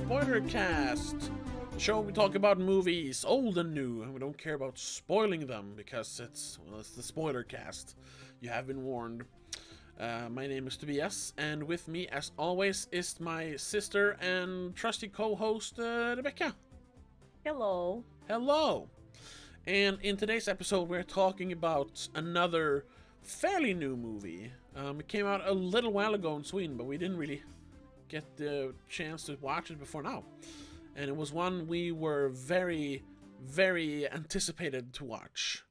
spoilerCast, the show we talk about movies, old and new, and we don't care about spoiling them because it's the spoilerCast. You have been warned. My name is Tobias, and with me, as always, is my sister and trusty co-host, Rebecca. Hello. Hello. And in today's episode, we're talking about another fairly new movie. It came out a little while ago in Sweden, but we didn't really get the chance to watch it before now. And it was one we were very, very anticipated to watch.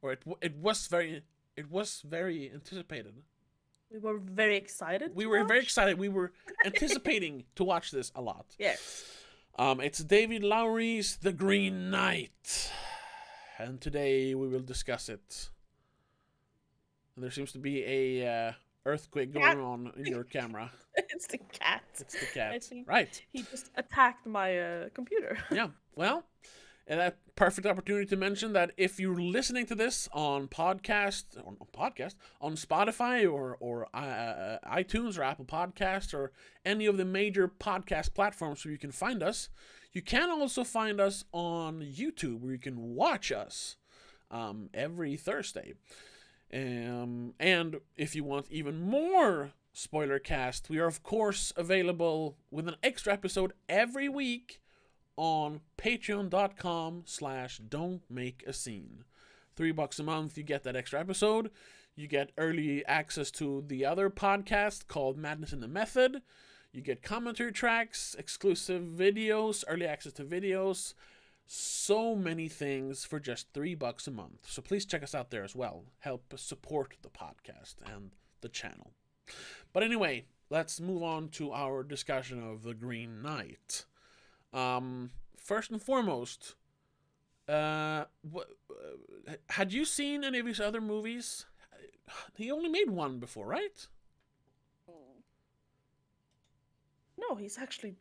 Or it was very anticipated. We were very excited. We were very excited. We were anticipating to watch this a lot. Yes. It's David Lowery's The Green Knight. And today we will discuss it. And there seems to be a earthquake going on in your camera. It's the cat. It's the cat. I think Right. He just attacked my computer. Yeah. Well, and a perfect opportunity to mention that if you're listening to this on podcast, on Spotify or iTunes or Apple Podcasts or any of the major podcast platforms where you can find us, you can also find us on YouTube where you can watch us every Thursday. And if you want even more spoilercast, we are of course available with an extra episode every week on patreon.com/don'tmakeascene. $3 a month, you get that extra episode. You get early access to the other podcast called Madness in the Method. You get commentary tracks, exclusive videos, early access to videos. So many things for just $3 a month. So please check us out there as well. Help support the podcast and the channel. But anyway, let's move on to our discussion of The Green Knight. First and foremost, had you seen any of his other movies? He only made one before, right? No, he's actually...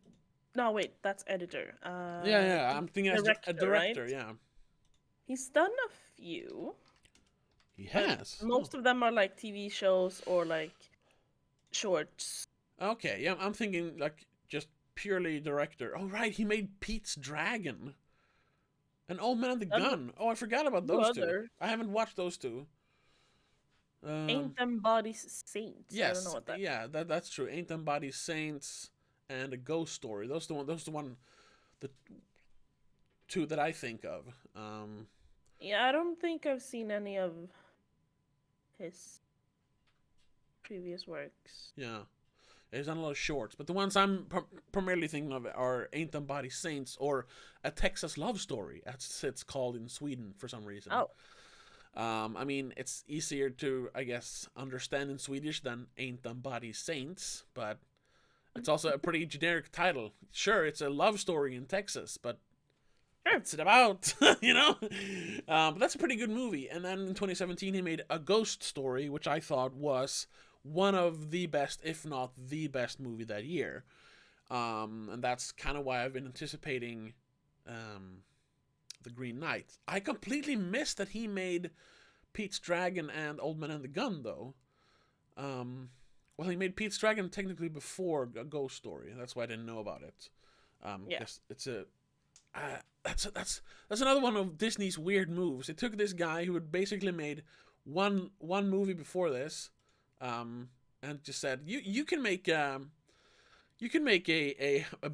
No, wait, that's editor. Yeah, I'm thinking as a director, right? yeah. He's done a few. He has. Most of them are like TV shows or like shorts. Okay, yeah, I'm thinking like just purely director. Oh, right, he made Pete's Dragon. And Old Man and the Gun. Oh, I forgot about those two. I haven't watched those two. Ain't Them Bodies Saints? Yes, I don't know what that is. Yeah, that's true. Ain't Them Bodies Saints and A Ghost Story. Those the two that I think of. Yeah, I don't think I've seen any of his previous works. Yeah. He's done a lot of shorts, but the ones I'm primarily thinking of are Ain't Them Bodies Saints or A Texas Love Story, as it's called in Sweden for some reason. Oh. I mean, it's easier to, I guess, understand in Swedish than Ain't Them Bodies Saints, but it's also a pretty generic title. Sure, it's a love story in Texas, but what's it about? You know? But that's a pretty good movie. And then in 2017, he made A Ghost Story, which I thought was one of the best, if not the best movie that year. And that's kind of why I've been anticipating The Green Knight. I completely missed that he made Pete's Dragon and Old Man and the Gun, though. Well, he made Pete's Dragon technically before A Ghost Story. That's why I didn't know about it. Yeah. It's a... that's another one of Disney's weird moves. It took this guy who had basically made one movie before this, and just said, you can make a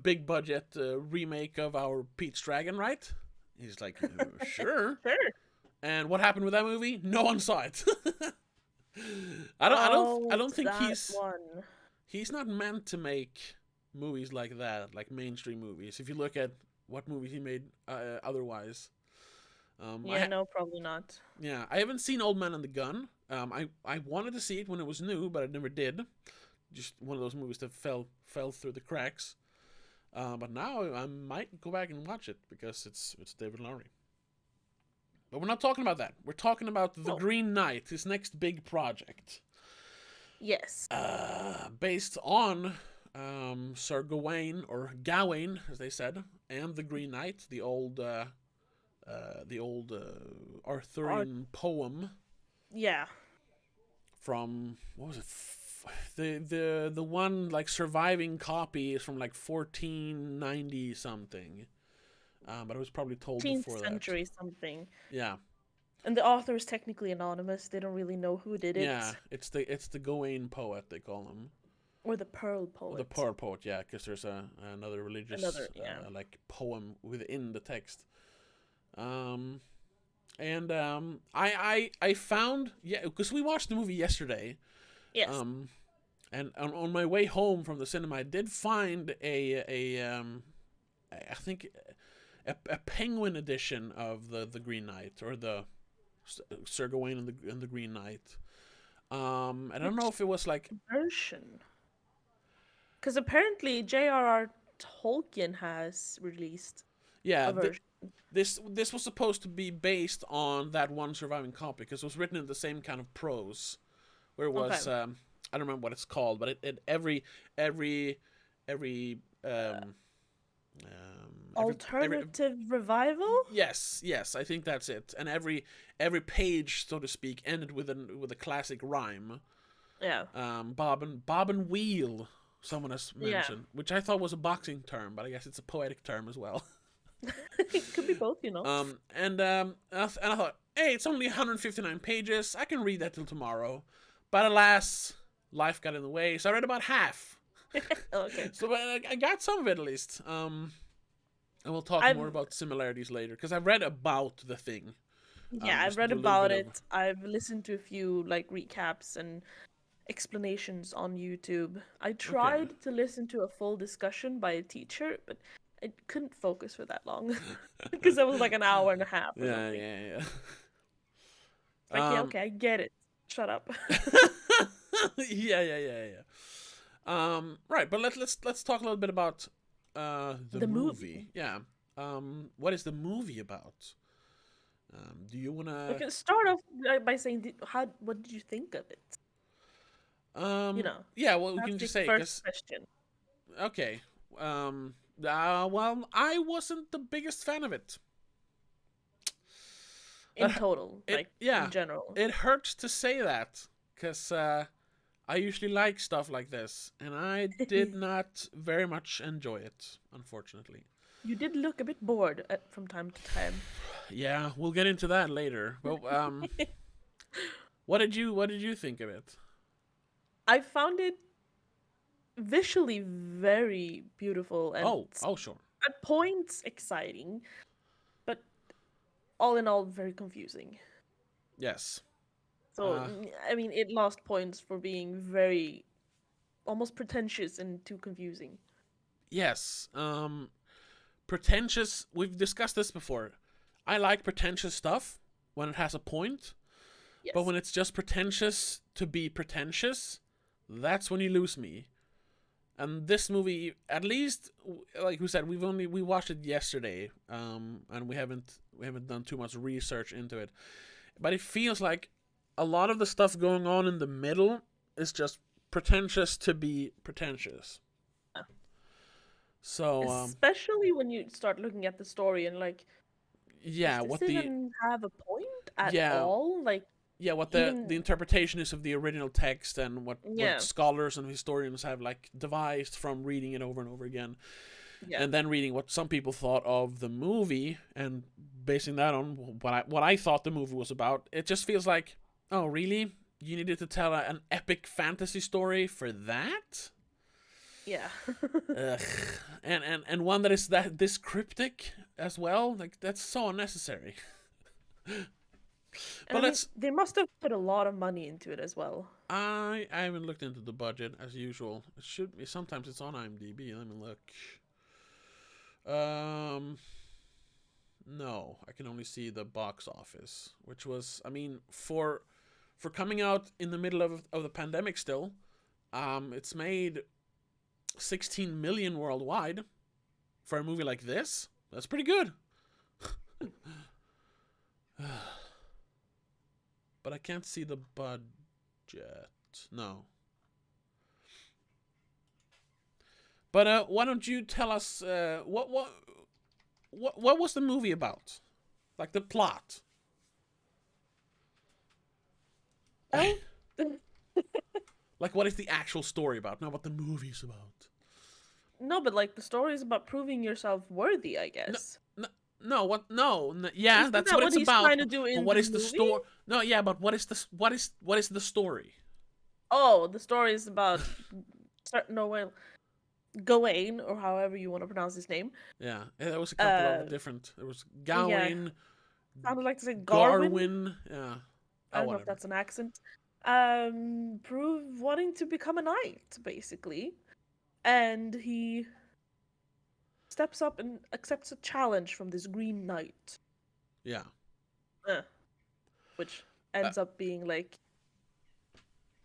big budget remake of our Pete's Dragon, right? He's like, sure. Sure. And what happened with that movie? No one saw it. I don't think he's not meant to make movies like that, like mainstream movies. If you look at what movies he made otherwise. No, probably not. Yeah, I haven't seen Old Man and the Gun. I wanted to see it when it was new, but I never did. Just one of those movies that fell through the cracks. But now I might go back and watch it because it's David Lowery. But we're not talking about that. We're talking about The Green Knight, his next big project. Yes. Based on Sir Gawain, or Gawain, as they said, and The Green Knight, the old Arthurian poem. Yeah. From, what was it, the one like surviving copy is from like 1490 something. But it was probably told 18th before that. century something. Yeah. And the author is technically anonymous. They don't really know who did Yeah, it. it's the Gawain poet they call him. Or the Pearl The poet. Pearl poet, yeah, because there's another religious Yeah. like poem within the text. I found, yeah, because we watched the movie yesterday. Yes. And on my way home from the cinema, I did find I think a penguin edition of the Green Knight, or the Sir Gawain and the Green Knight. I don't know if it was like version. Because apparently J.R.R. Tolkien has released yeah a version. this was supposed to be based on that one surviving copy, because it was written in the same kind of prose, where it was Okay. I don't remember what it's called, but it every Alternative revival? yes, I think that's it. And every page, so to speak, ended with a classic rhyme. Yeah. Bob and wheel, someone has mentioned, which I thought was a boxing term, but I guess it's a poetic term as well. It could be both, you know. And I thought, hey, it's only 159 pages. I can read that till tomorrow. But alas, life got in the way, so I read about half. Okay. So I got some of it at least. And we'll talk more about similarities later, because I've read about the thing. Yeah, I've read about it. I've listened to a few like recaps and explanations on YouTube. I tried to listen to a full discussion by a teacher, but I couldn't focus for that long because that was like an hour and a half or something. Yeah. It's like, yeah, okay, I get it. Shut up. Yeah. Right, but let's talk a little bit about the movie. Yeah. What is the movie about? Do you wanna? Okay, start off by saying, what did you think of it? Yeah. Well, we That's can the just say, first question. Okay. Well, I wasn't the biggest fan of it. In total, in general. It hurts to say that, because I usually like stuff like this, and I did not very much enjoy it, unfortunately. You did look a bit bored from time to time. Yeah, we'll get into that later. But what did you think of it? I found it visually very beautiful and sure. at points exciting, but all in all very confusing. Yes. So I mean, it lost points for being very almost pretentious and too confusing. Yes. Pretentious. We've discussed this before. I like pretentious stuff when it has a point. Yes. But when it's just pretentious to be pretentious, that's when you lose me. And this movie, at least, like we said, we watched it yesterday, and we haven't done too much research into it. But it feels like a lot of the stuff going on in the middle is just pretentious to be pretentious. Yeah. So especially when you start looking at the story and like, yeah, does this even have a point at all? Like, yeah, what the interpretation is of the original text, and what scholars and historians have like devised from reading it over and over again, and then reading what some people thought of the movie and basing that on what I thought the movie was about. It just feels like, oh really? You needed to tell an epic fantasy story for that? Yeah. Ugh. And one that is this cryptic as well. Like, that's so unnecessary. But they must have put a lot of money into it as well. I haven't looked into the budget as usual. It should be. Sometimes it's on IMDb. Let me look. No, I can only see the box office, which was, I mean, for coming out in the middle of the pandemic still, it's made 16 million worldwide for a movie like this. That's pretty good. But I can't see the budget. No. But why don't you tell us what was the movie about? Like, the plot. Oh. Like, what is the actual story about? Not what the movie's about. No, but like the story is about proving yourself worthy, I No, guess. no, no what? No, yeah, Isn't that's that what what it's he's about. trying to do But in what the is the movie? story? No, yeah, but what is the story? Oh, the story is about no, well, Gawain, or however you want to pronounce his name. Yeah, there was a couple Uh, of different. There was yeah, Gawain, sounded like to say Garwin. Garwin. Yeah. I Oh, don't know if whatever. that's an accent. Prove wanting to become a knight, basically, and he steps up and accepts a challenge from this Green Knight, Yeah. uh, which Uh, ends up being like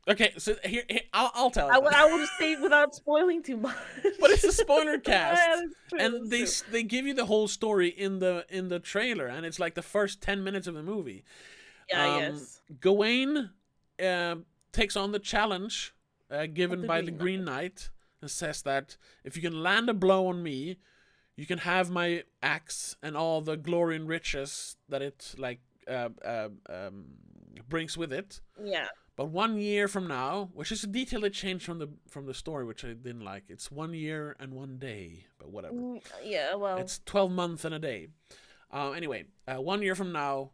okay, so here I'll tell I it would then. I would say without spoiling too much. But it's a spoiler Yeah, cast, that's true. and That's true. they give you the whole story in the trailer, and it's like the first 10 minutes of the movie. Yeah, I guess. Gawain uh, takes on the challenge Of given the by the Green Green Knight. Knight and says that if you can land a blow on me, you can have my axe and all the glory and riches that it like brings with it. Yeah. But 1 year from now, which is a detail they changed from the story, which I didn't like. It's 1 year and 1 day, but whatever. Yeah, well. It's 12 months and a day. Anyway, 1 year from now,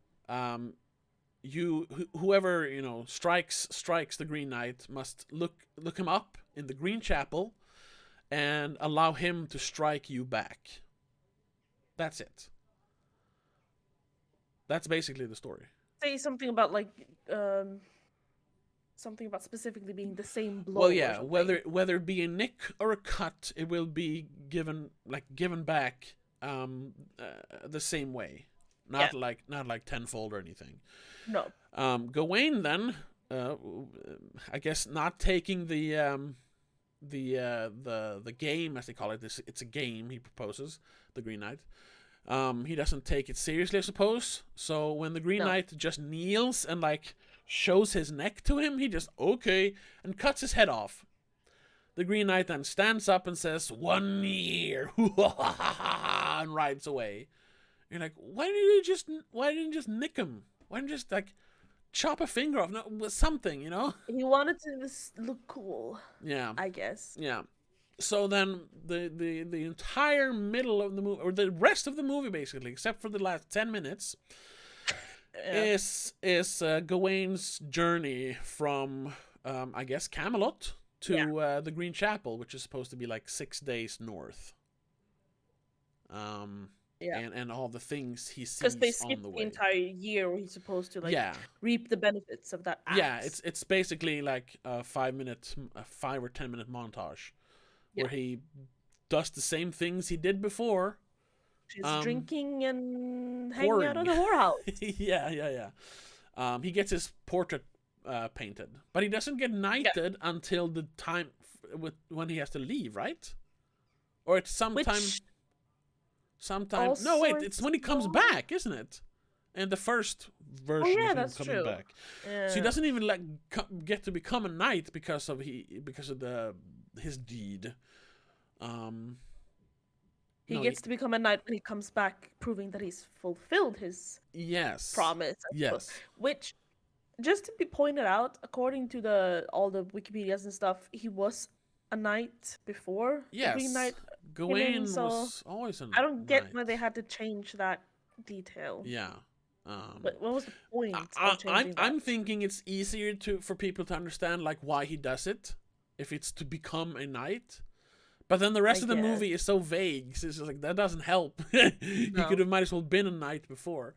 whoever strikes the Green Knight must look him up in the Green Chapel, and allow him to strike you back. That's it. That's basically the story. Say something about like something about specifically being the same blow. Well, or yeah, something. whether it be a nick or a cut, it will be given back the same way, not like tenfold or anything. No. Gawain then, I guess, not taking the game, as they call it. It's a game he proposes, the Green Knight. He doesn't take it seriously, I suppose. So when the Green No. Knight just kneels and like shows his neck to him, he just okay and cuts his head off. The Green Knight then stands up and says 1 year and rides away. You're like, why didn't you just nick him? Why didn't you just like chop a finger off? No, something, you know? He wanted to look cool. Yeah. I guess. Yeah. So then the entire middle of the movie, or the rest of the movie basically, except for the last 10 minutes, is Gawain's journey from I guess Camelot to the Green Chapel, which is supposed to be like 6 days north. And all the things he sees Because they on skipped the the way. entire year where he's supposed to Yeah. reap the benefits of that axe. Yeah, it's basically like a 5 or 10 minute montage where he does the same things he did before. She's drinking and hanging out at the whorehouse. yeah. He gets his portrait painted, but he doesn't get knighted until the time when he has to leave, right? Or it's sometime. No, wait, it's when he comes back, isn't it? And the first version of him coming back. Yeah. So he doesn't even get to become a knight because of his deed. He gets to become a knight when he comes back, proving that he's fulfilled his promise. Yes. Which, just to be pointed out, according to all the Wikipedias and stuff, he was a knight before. Yes. The Green Knight. Gawain was always a knight. I don't get why they had to change that detail. Yeah. But what was the point of changing that? I'm thinking it's easier for people to understand like why he does it, if it's to become a knight. But then the rest of the movie is so vague. So it's just like that doesn't help. He could have might as well been a knight before.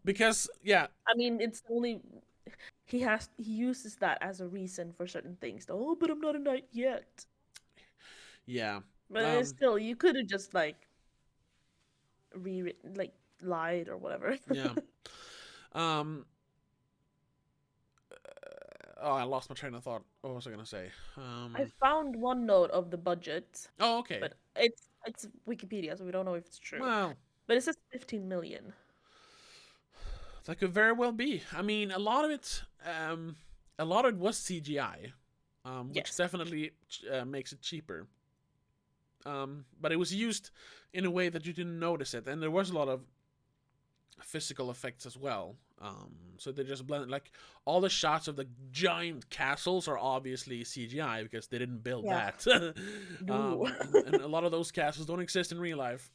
Because I mean, it's only he uses that as a reason for certain things. Oh, but I'm not a knight yet. Yeah. But still, you could have just lied or whatever. Yeah. I lost my train of thought. What was I gonna say? I found one note of the budget. Oh, okay. But it's Wikipedia, so we don't know if it's true. Well, but it says 15 million. That could very well be. I mean, a lot of it was CGI, which definitely makes it cheaper. But it was used in a way that you didn't notice it, and there was a lot of physical effects as well. So they just blend, like, all the shots of the giant castles are obviously CGI because they didn't build Yeah. that. No. And a lot of those castles don't exist in real life.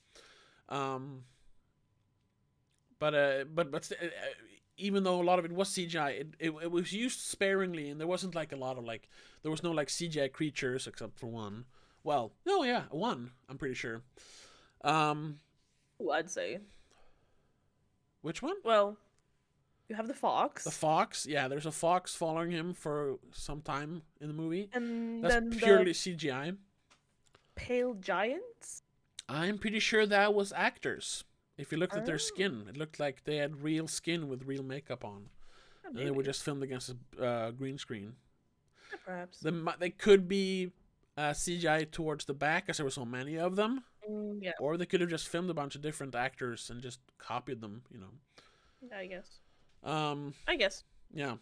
But even though a lot of it was CGI, it was used sparingly, and there wasn't like a lot of like, there was no like CGI creatures except for one. Well, no, yeah, one. I'm pretty sure. I'd say. Which one? Well, you have the The fox, fox. Yeah, there's a fox following him for some time in the movie. and That's then purely the CGI. pale giants. I'm pretty sure that was actors. If you looked at their Oh, skin, it looked like they had real skin with real makeup on, and they were maybe. just filmed against a green screen. Yeah, perhaps. They could be CGI towards the back, as there were so many of them, Yeah, or they could have just filmed a bunch of different actors and just copied them. I guess. Um, I guess. yeah,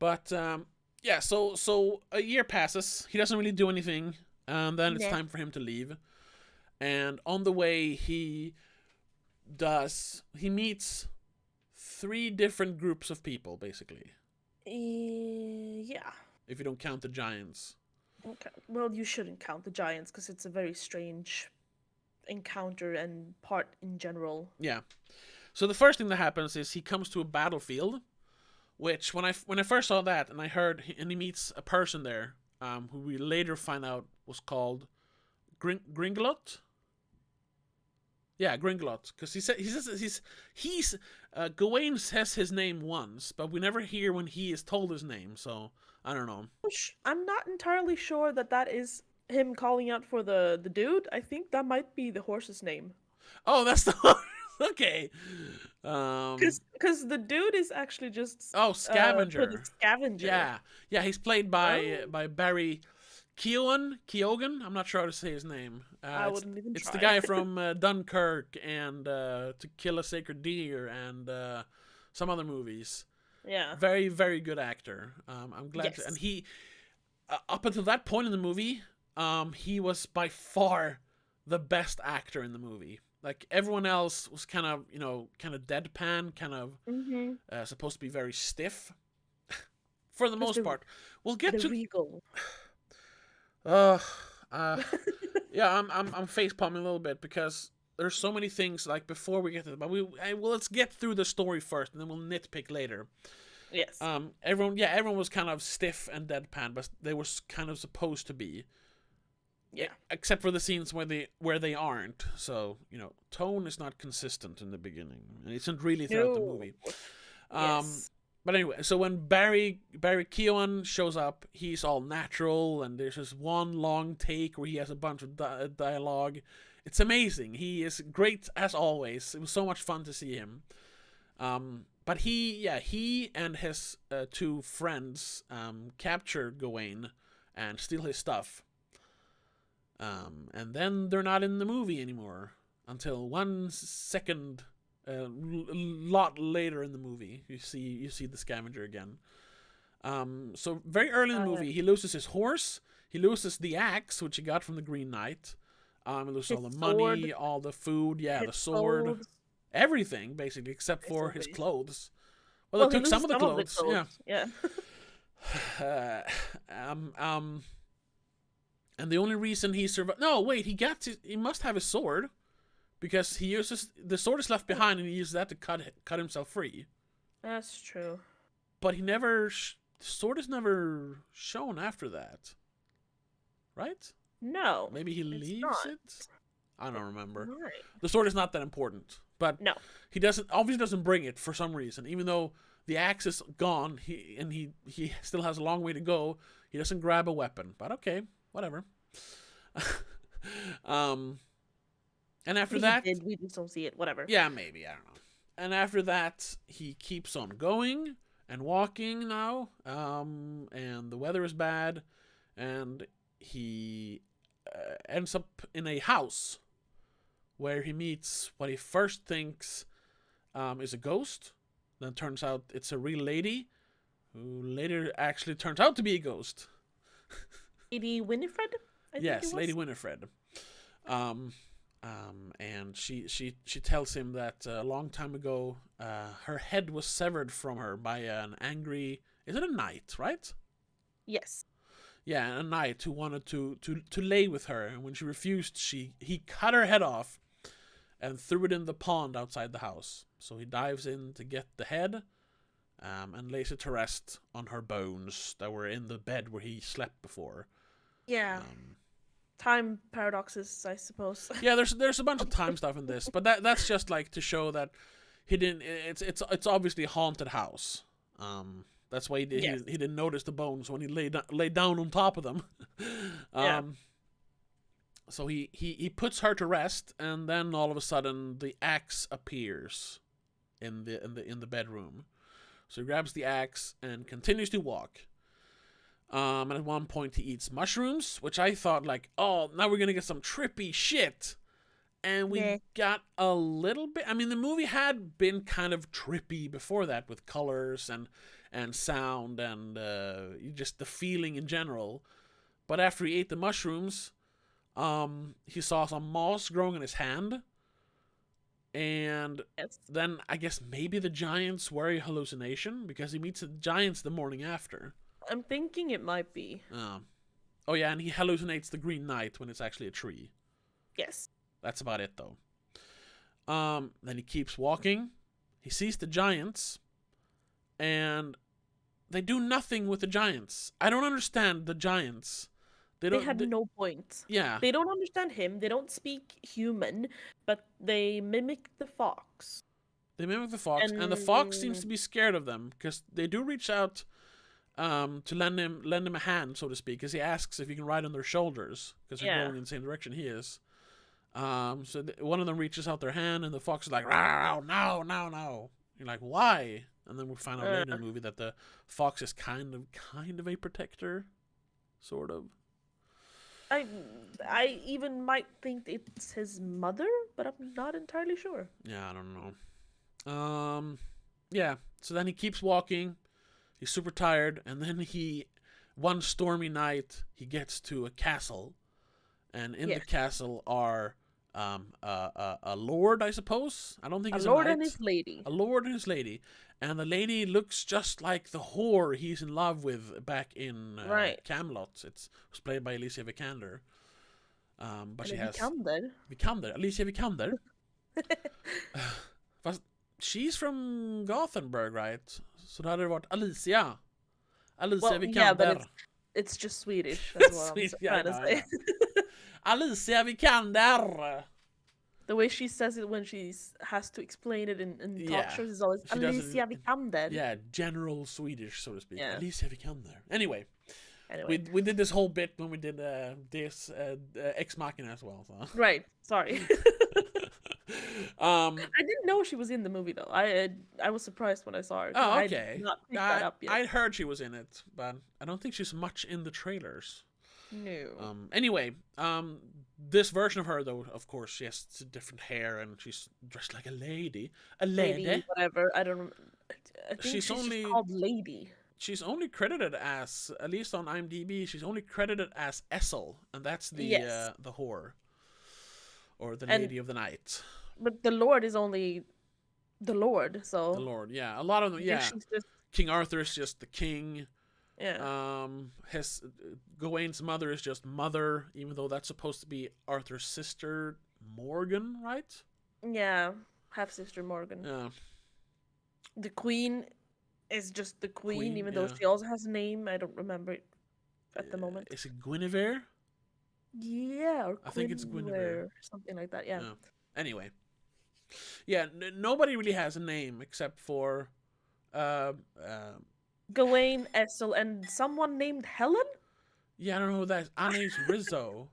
but yeah. So a year passes. He doesn't really do anything, and then it's Nah. time for him to leave. And on the way, he meets 3 different groups of people, basically. Yeah. If you don't count the giants. Okay. Well, you shouldn't count the giants because it's a very strange encounter and part in general. Yeah. So the first thing that happens is he comes to a battlefield, which when I first saw that and I heard and he meets a person there, who we later find out was called Gringelot. Yeah, Gringelot, because he says Gawain says his name once, but we never hear when he is told his name. So I don't know. I'm not entirely sure that is him calling out for the dude. I think that might be the horse's name. Oh, that's the okay. Because the dude is actually just Oh, for Scavenger. the scavenger. Yeah. He's played by Barry Keoghan. I'm not sure how to say his name. I wouldn't even it's try. the guy from Dunkirk and To Kill a Sacred Deer and some other movies. Yeah. Very, very good actor. I'm glad. Yes. And he, up until that point in the movie, he was by far the best actor in the movie. Like, everyone else was kind of deadpan, kind of supposed to be very stiff. For the most part. We'll get to regal. yeah, I'm face palming a little bit because there's so many things. Like, before we get to but let's get through the story first, and then we'll nitpick later. Yes. Everyone was kind of stiff and deadpan, but they were kind of supposed to be. Yeah. Except for the scenes where they aren't. So tone is not consistent in the beginning, and it isn't really throughout the movie. Yes. But anyway, so when Barry Keoghan shows up, he's all natural, and there's this one long take where he has a bunch of dialogue. It's amazing. He is great as always. It was so much fun to see him. But he and his 2 friends capture Gawain and steal his stuff. And then they're not in the movie anymore until 1 second. A lot later in the movie, you see the scavenger again. So very early in the movie, he loses his horse, he loses the axe, which he got from the Green Knight. He loses all the money, all the food, the sword, clothes. Everything basically, except for his clothes. Well, they took some of the clothes. Yeah. And the only reason he survived. No, wait, he must have his sword. Because he uses the sword is left behind, and he uses that to cut himself free. That's true. But he never the sword is never shown after that, right? No. Maybe he leaves it. I don't remember. Right. The sword is not that important, but no, he obviously doesn't bring it for some reason. Even though the axe is gone, he still has a long way to go. He doesn't grab a weapon, but okay, whatever. And after that, we just don't see it. Whatever. Yeah, maybe, I don't know. And after that, he keeps on going and walking now. And the weather is bad, and he ends up in a house where he meets what he first thinks is a ghost. Then turns out it's a real lady, who later actually turns out to be a ghost. Lady Winifred. Yes, Lady Winifred. And she tells him that a long time ago, her head was severed from her by an angry. Is it a knight, right? Yes. Yeah, a knight who wanted to lay with her, and when she refused, he cut her head off and threw it in the pond outside the house. So he dives in to get the head, and lays it to rest on her bones that were in the bed where he slept before. Yeah. Time paradoxes, I suppose. Yeah, there's a bunch of time stuff in this, but that's just like to show that he didn't. It's obviously a haunted house. That's why he didn't notice the bones when he laid down on top of them. Yeah. So he puts her to rest, and then all of a sudden the axe appears in the bedroom. So he grabs the axe and continues to walk. And at one point he eats mushrooms, which I thought like, oh, now we're gonna get some trippy shit. And we got a little bit. I mean, the movie had been kind of trippy before that with colors and sound and just the feeling in general. But after he ate the mushrooms, he saw some moss growing in his hand. And then I guess maybe the giants were a hallucination because he meets the giants the morning after. I'm thinking it might be. Oh yeah, and he hallucinates the Green Knight when it's actually a tree. Yes. That's about it, though. Then he keeps walking. He sees the giants, and they do nothing with the giants. I don't understand the giants. They had no point. Yeah. They don't understand him. They don't speak human, but they mimic the fox. They mimic the fox, and the fox seems to be scared of them because they do reach out to lend him a hand, so to speak, because he asks if he can ride on their shoulders because they're going in the same direction he is. So one of them reaches out their hand, and the fox is like, no. You're like, why? And then we find out later in the movie that the fox is kind of a protector, sort of. I even might think it's his mother, but I'm not entirely sure. Yeah, I don't know. Yeah. So then he keeps walking. He's super tired, and then one stormy night, he gets to a castle, and in the castle are a lord, I suppose. I don't think he's a lord knight. And his lady. A lord and his lady, and the lady looks just like the whore he's in love with back in Camelot. It was played by Alicia Vikander. But she has Vikander. Alicia Vikander. She's from Gothenburg, right? So that hade varit Alicia Vikander. Yeah, but it's just Swedish. That's what I'm trying to say. Alicia Vikander. The way she says it when she has to explain it in talk shows is always Alicia Vikander. Yeah, general Swedish, so to speak. Yeah. Alicia Vikander. Anyway. We did this whole bit when we did this Ex Machina as well. So. Right. Sorry. I didn't know she was in the movie though. I was surprised when I saw her. Oh, okay. I did not pick that up yet. I heard she was in it, but I don't think she's much in the trailers. No. Anyway, this version of her though, of course, she has different hair and she's dressed like a lady. A lady. Whatever. I don't. I think she's only just called Lady. She's only credited as, at least on IMDb, she's only credited as Essel, and that's the whore. Or the Lady of the Night. But the Lord is only the Lord, so... The Lord, yeah. A lot of them, yeah. King Arthur is just the king. Yeah. Gawain's mother is just Mother, even though that's supposed to be Arthur's sister, Morgan, right? Yeah, half-sister Morgan. Yeah. The Queen is just the Queen even though she also has a name. I don't remember it at the moment. Is it Guinevere? Yeah, or I think it's Guinevere. Something like that, yeah. Anyway. Yeah, nobody really has a name except for Gawain, Essel, and someone named Helen? Yeah, I don't know who that is. Anais Rizzo.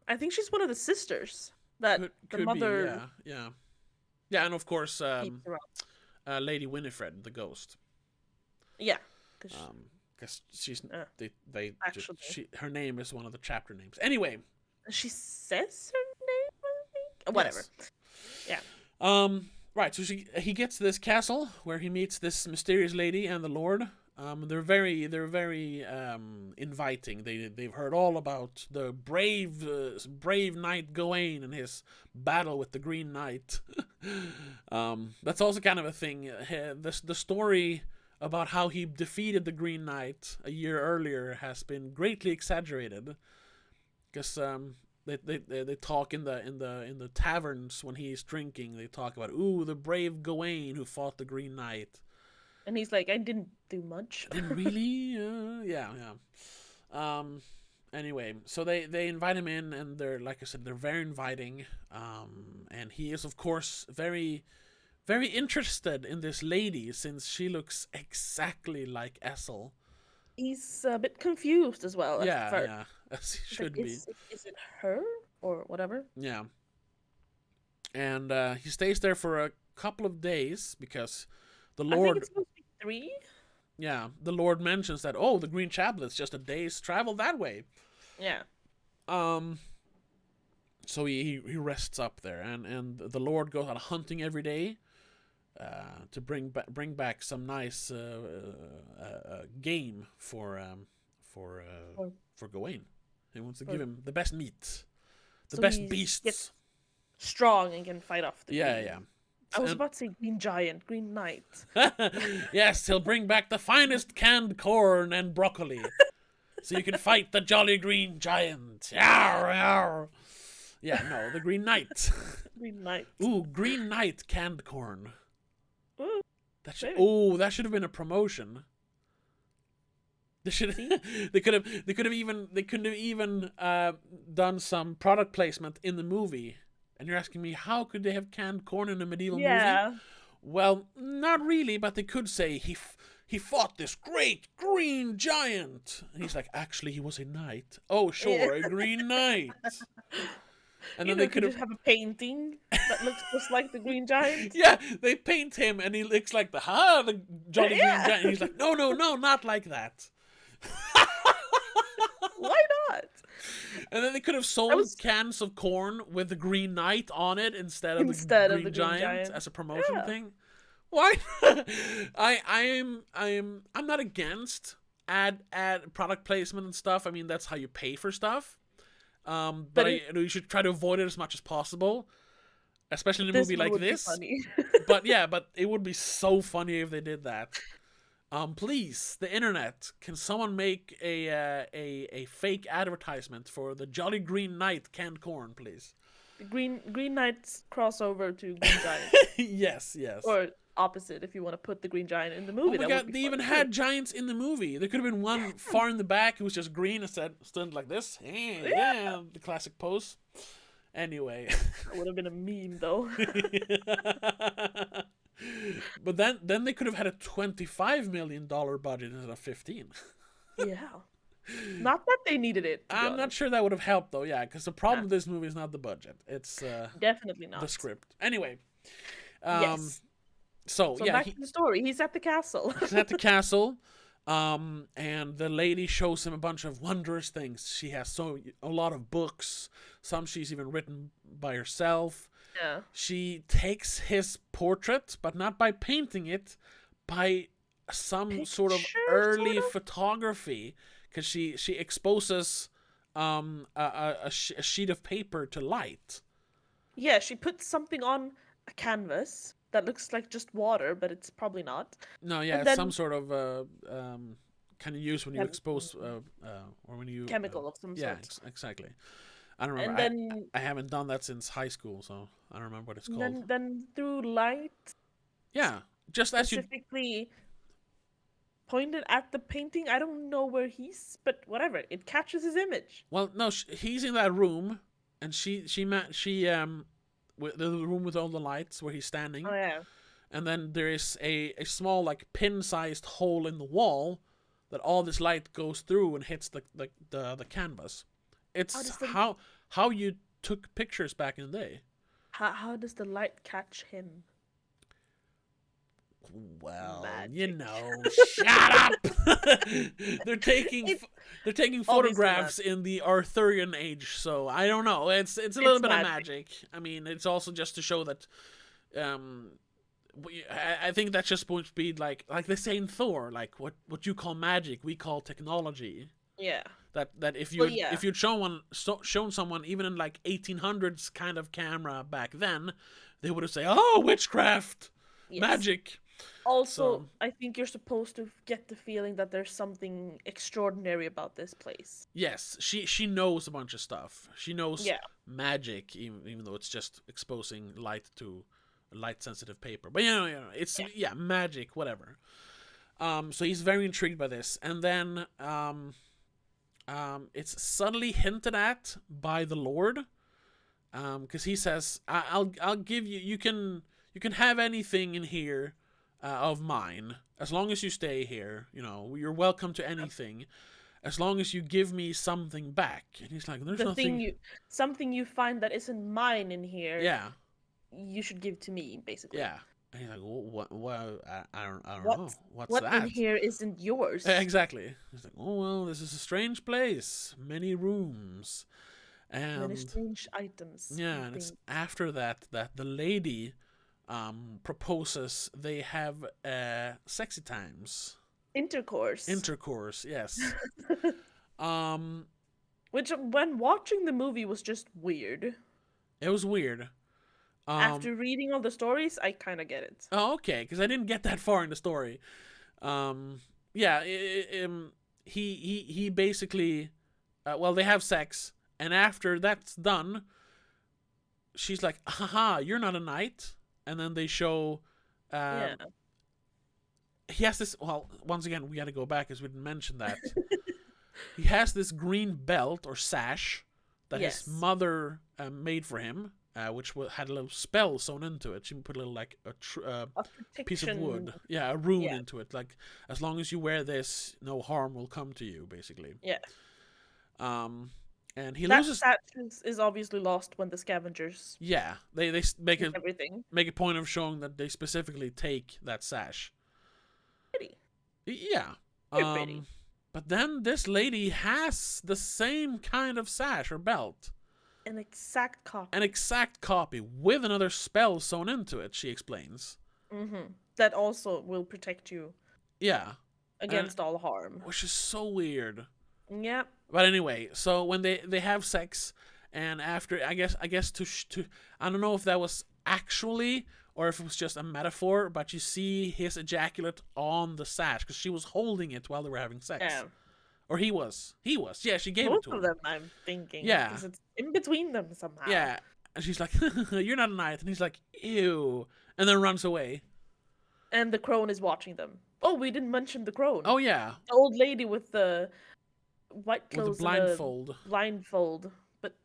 I think she's one of the sisters. That the mother... Be, yeah. Yeah, and of course, Lady Winifred, the ghost. Yeah. Because she's... her name is one of the chapter names. Anyway. She says her name, I think? Whatever. Yes. Yeah. Right, so he gets to this castle where he meets this mysterious lady and the Lord. They're very inviting. They've heard all about the brave knight Gawain and his battle with the Green Knight. That's also kind of a thing. The story about how he defeated the Green Knight a year earlier has been greatly exaggerated, because they talk in the taverns when he's drinking. They talk about, ooh, the brave Gawain who fought the Green Knight. And he's like, I didn't do much. Didn't really? Yeah. Anyway, so they invite him in, and they're, like I said, they're very inviting. And he is, of course, very, very interested in this lady, since she looks exactly like Essel. He's a bit confused as well. Yeah, as he should be. Is it her or whatever? Yeah. And he stays there for a couple of days because the Lord. I think it's supposed to be 3. Yeah, the Lord mentions that, oh, the Green Chaplet's just a day's travel that way. Yeah. So he rests up there, and the Lord goes out hunting every day, to bring back some nice game for Gawain. He wants to give him the best meat, the best beasts. Strong and can fight off the Yeah, green. yeah. I was about to say Green Giant, Green Knight. Yes, he'll bring back the finest canned corn and broccoli, so you can fight the jolly Green Giant. Yarr, yarr. Yeah, no, the Green Knight. Green Knight. Ooh, Green Knight canned corn. Ooh, that should have been a promotion. They should. They could have even done some product placement in the movie. And you're asking me, how could they have canned corn in a medieval movie? Well, not really, but they could say he fought this great green giant. And he's like, actually, he was a knight. Oh, sure, a green knight. And then they could have a painting that looks just like the Green Giant. Yeah, they paint him, and he looks like the jolly Green Giant. And he's like, no, not like that. Why not? And then they could have sold cans of corn with the Green Knight on it instead of the Green Giant as a promotion thing. Why? I'm not against ad product placement and stuff. I mean, that's how you pay for stuff. But you should try to avoid it as much as possible, especially in a movie like this. But it would be so funny if they did that. Please, the internet, can someone make a fake advertisement for the Jolly Green Knight canned corn, please? The Green Knight's crossover to Green Giant. Yes. Or opposite, if you want to put the Green Giant in the movie. Oh my god, they even had giants in the movie. There could have been one far in the back who was just green and stood like this. Yeah, the classic pose. Anyway. That would have been a meme, though. But then they could have had a $25 million budget instead of 15. Yeah. Not that they needed it. I'm not sure that would have helped, though, because the problem with this movie is not the budget. It's definitely not the script. Anyway. Yes. So back to the story. He's at the castle. He's at the castle. And the lady shows him a bunch of wondrous things. She has a lot of books. Some she's even written by herself. Yeah. She takes his portrait, but not by painting it, by some sort of early photography, because she exposes a sheet of paper to light. Yeah, she puts something on a canvas that looks like just water, but it's probably not. No, yeah, it's some sort of kind of use when you expose or when you chemical of some sort. Yeah, exactly. I don't remember. And then, I haven't done that since high school, so I don't remember what it's called. Then through light. Yeah, just as you specifically pointed at the painting. I don't know where but whatever. It catches his image. Well, no, he's in that room, and she with the room with all the lights where he's standing. Oh yeah. And then there is a small, like, pin-sized hole in the wall that all this light goes through and hits the canvas. It's how you took pictures back in the day. How does the light catch him? Well, Magic. Shut up. They're taking photographs in the Arthurian age, so I don't know. It's a little bit of magic. I mean, it's also just to show that I think that's just supposed to be like they say in Thor, like what you call magic, we call technology. Yeah. That Well, yeah. if you'd shown someone even in like 1800s kind of camera back then, they would have said, "Oh, witchcraft, Yes. magic." Also, So I think you're supposed to get the feeling that there's something extraordinary about this place. yes, she knows a bunch of stuff. She knows Yeah. magic, even though it's just exposing light to light sensitive paper. But it's Yeah. magic, whatever. So he's very intrigued by this, and then it's subtly hinted at by the Lord, because he says, I'll give you, you can have anything in here of mine as long as you stay here. You're welcome to anything as long as you give me something back." And he's like, "There's nothing." Something you find that isn't mine in here, Yeah, you should give to me, basically. yeah. And he's like, "What? I don't know. What What's what in that?" here isn't yours? Exactly. He's like, "Oh well, this is a strange place. Many rooms." Many And strange items. yeah, And and it's things. after that the lady proposes they have sexy times. Intercourse. Intercourse, yes. um Which, when watching the movie, was just weird. it was weird. After reading all the stories, I kind of get it. Oh, okay, because I didn't get that far in the story. Yeah, he basically, well, they have sex, and after that's done, she's like, "Haha, you're not a knight," and then they show. Yeah. He has this. Well, once again, we got to go back as we didn't mention that. He has this green belt or sash that Yes. his mother made for him, which had a little spell sewn into it. She put a little like a A piece of protection. wood, yeah, a rune Yeah. into it. Like, as long as you wear this, no harm will come to you, basically. Yeah. And he That loses. is obviously lost when the scavengers Yeah, they make take everything. a point of showing that they specifically take that sash. Pretty. Yeah. Very pretty. But then this lady has the same kind of sash or belt. An exact copy. An exact copy with another spell sewn into it, she explains. Mm-hmm. That also will protect you. Yeah. Against all harm. Which is so weird. Yeah. But anyway, so when they have sex, and after, I guess to I don't know if that was actually or if it was just a metaphor, but you see his ejaculate on the sash because she was holding it while they were having sex. Yeah. Or he was. Yeah, she gave Both it to of him. them, I'm thinking. Yeah. Because it's in between them somehow. Yeah. And she's like, "You're not a knight," and he's like, "Ew," and then runs away. And the crone is watching them. Oh, we didn't mention the crone. Oh yeah. The old lady with the white clothes With the blindfold. and a blindfold. But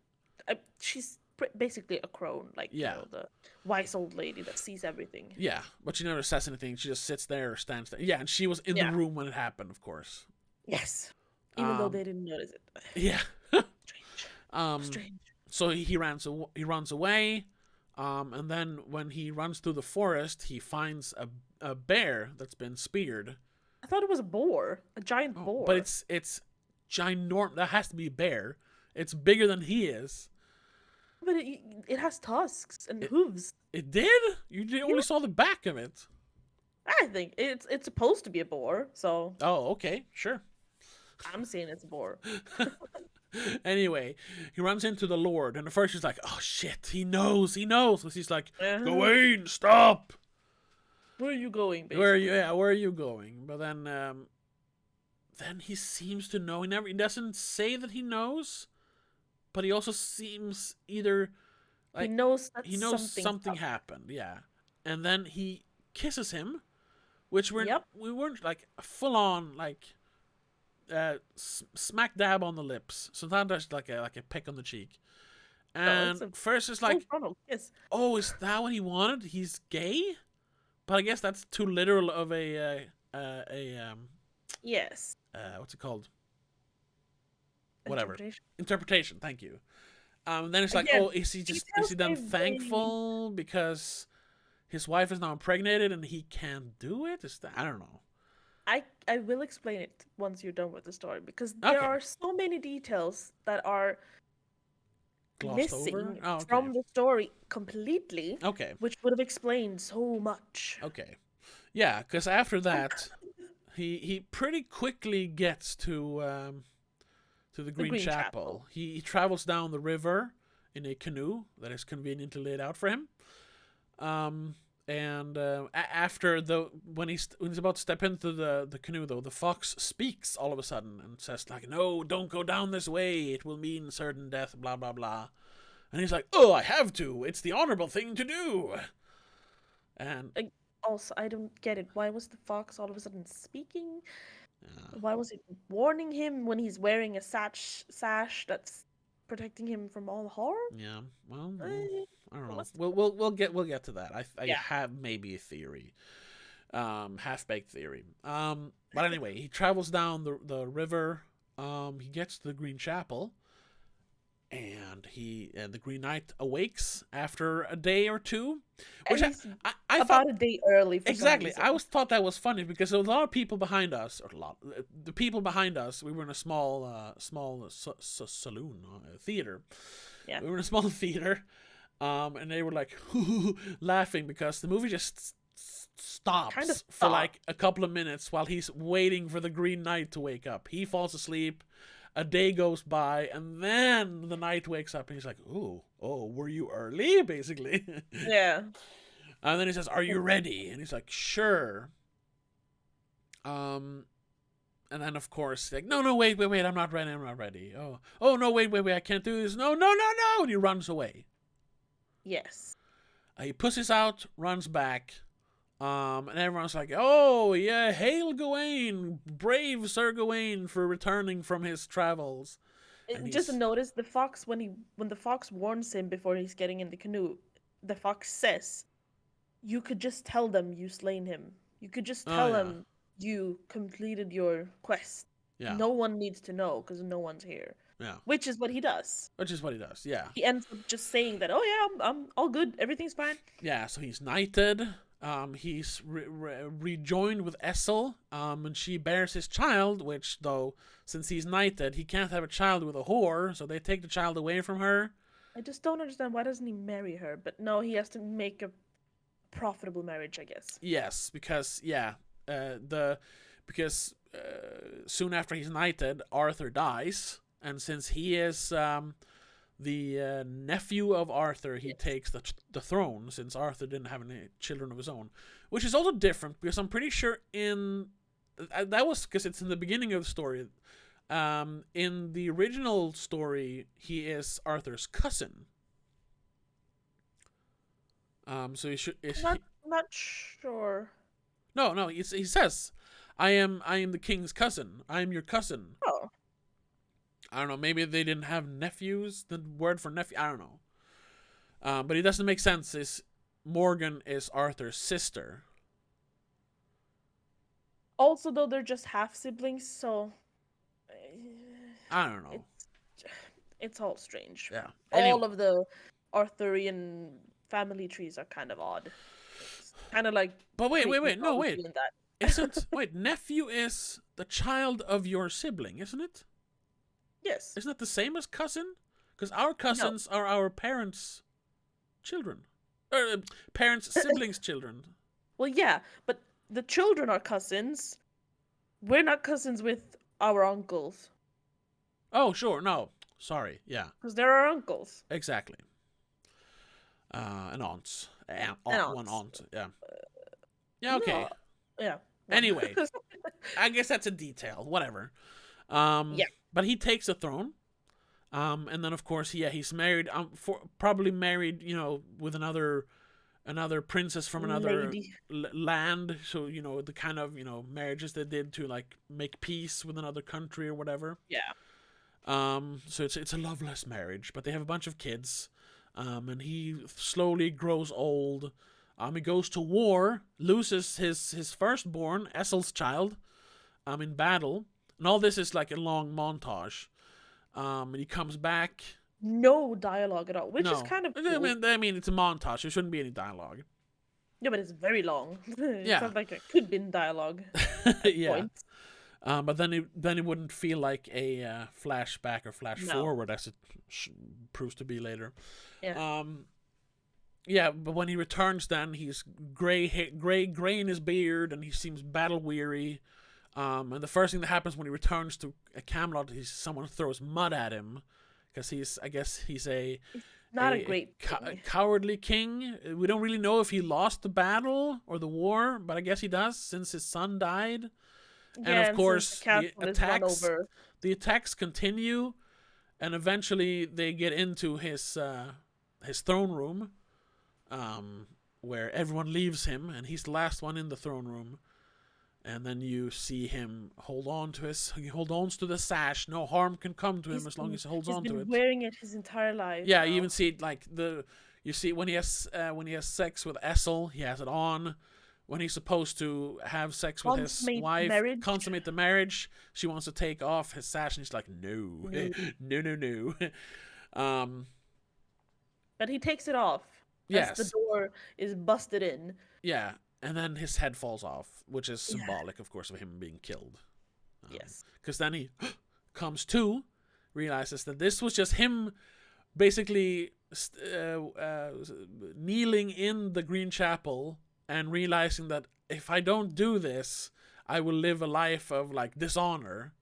she's basically a crone, like, Yeah. the wise old lady that sees everything. Yeah, but she never says anything. She just sits there or stands there. Yeah, and she was in the room when it happened, of course. Yes. Even though they didn't notice it. Yeah. Strange. Strange. So he runs away, and then when he runs through the forest, he finds a bear that's been speared. I thought it was a boar. A giant boar. But it's ginormous. That has to be a bear. It's bigger than he is. But it has tusks and hooves. It did? You only saw the back of it. I think it's supposed to be a boar, so Oh, okay, sure. I'm saying it's a boar. Anyway, he runs into the Lord, and at first he's like, "Oh shit, he knows." So he's like, "Gawain, stop! Where are you going, basically? Where are you going?" But then he seems to know. He doesn't say that he knows, but he also seems either like he knows something happened, yeah. And then he kisses him, which we weren't like full on like smack dab on the lips. Sometimes there's like a peck on the cheek. And first it's like, oh, is that what he wanted? He's gay? But I guess that's too literal of a yes. What's it called? Whatever. Interpretation. Thank you. Then it's like, oh, is he then thankful because his wife is now impregnated and he can't do it? I don't know. I will explain it once you're done with the story, because there are so many details that are glossed over. missing Oh, okay. from the story completely, Okay. which would have explained so much. Okay. Yeah, because after that, he pretty quickly gets to the The Green Green Chapel. Chapel. He travels down the river in a canoe that is conveniently laid out for him. Um, and after when he's about to step into the canoe, though, the fox speaks all of a sudden and says like, "No, don't go down this way. It will mean certain death." Blah blah blah. And he's like, "Oh, I have to. It's the honorable thing to do." And Also, I don't get it. Why was the fox all of a sudden speaking? uh, Why was it warning him when he's wearing a sash that's protecting him from all harm? yeah, well, Eh, I don't know. what's We'll get to that. I yeah. have maybe a theory. Half baked theory. But anyway, he travels down the river. He gets to the Green Chapel, and the Green Knight awakes after a day or two, And which he's I thought about a day early for some exactly. reason. I always thought that was funny because there was a lot of people behind us, or the people behind us. We were in a small saloon theater. Yeah. We were in a small theater, and they were like laughing because the movie just stops Kind of for stopped. like a couple of minutes while he's waiting for the Green Knight to wake up. He falls asleep. A day goes by, and then the knight wakes up, and he's like, "Oh, were you early?" Basically, Yeah. and then he says, "Are you ready?" And he's like, "Sure." Um, and then of course, like, "No, wait, I'm not ready. I'm not ready." Oh, no, wait, I can't do this. No, and he runs away. Yes. He pushes out, runs back. And everyone's like, "Oh yeah, hail Gawain, brave Sir Gawain for returning from his travels." And Just he's notice the fox when the fox warns him before he's getting in the canoe. The fox says, "You could just tell them you slain him. You could just oh tell yeah, them you completed your quest. yeah, No one needs to know because no one's here." yeah. Which is what he does. Which is what he does. Yeah, He ends up just saying that, "Oh yeah, I'm all good. Everything's fine." yeah. So he's knighted. He's rejoined with Essel. And she bears his child. Which, though, since he's knighted, he can't have a child with a whore. So they take the child away from her. I just don't understand why doesn't he marry her? But no, he has to make a profitable marriage, I guess. Yes, because soon after he's knighted, Arthur dies, and since he is the nephew of Arthur, he takes the throne. Since Arthur didn't have any children of his own, which is also different because I'm pretty sure that was because it's in the beginning of the story. In the original story, he is Arthur's cousin. So he should. Not sure. No. He says, I am the king's cousin. I am your cousin." Oh, I don't know. Maybe they didn't have nephews. The word for nephew. I don't know. But it doesn't make sense. Morgan is Arthur's sister. also though they're just half siblings, so I don't know. it's all strange. Yeah. All of the Arthurian family trees are kind of odd. It's kind of like. But wait. Greek No, mythology wait. in that. Wait, nephew is the child of your sibling, isn't it? Yes. Isn't that the same as cousin? Because our cousins are our parents' children. Parents' siblings' children. Well, yeah, but the children are cousins. We're not cousins with our uncles. Oh, sure. No. Sorry. Yeah. Because they're our uncles. Exactly. And aunts. One aunt. Yeah. Yeah, okay. No. Yeah. Anyway, I guess that's a detail. Whatever. Yeah. But he takes the throne. And then of course, he's married. Probably married, with another princess from another land. So the kind of marriages they did to like make peace with another country or whatever. Yeah. So it's a loveless marriage, but they have a bunch of kids. And he slowly grows old. He goes to war, loses his firstborn, Essel's child, in battle. And all this is like a long montage. And he comes back. No dialogue at all, which is kind of cool. I mean, it's a montage. There shouldn't be any dialogue. Yeah, but it's very long. Yeah. Sounds like it could be in dialogue. Yeah. Point. But then it wouldn't feel like a flashback or flash No. forward as it proves to be later. Yeah. Yeah, but when he returns, then he's gray in his beard, and he seems battle weary. And the first thing that happens when he returns to Camelot is someone throws mud at him, because I guess he's a Not a great king. cowardly king. We don't really know if he lost the battle or the war, but I guess he does since his son died. Yeah, and of course, the attacks continue, and eventually they get into his throne room, where everyone leaves him, and he's the last one in the throne room. And then you see him hold on to the sash. No harm can come to him as long as he holds on to it. He's been wearing it his entire life. Yeah, now. you even see it you see when he has sex with Essel, he has it on. When he's supposed to have sex with his wife, consummate the marriage, she wants to take off his sash, and he's like, no. No. But he takes it off. Yes. As the door is busted in. Yeah, and then his head falls off, which is symbolic, of course, of him being killed. Yes. Because then he comes to, realizes that this was just him basically kneeling in the Green Chapel and realizing that if I don't do this, I will live a life of dishonor.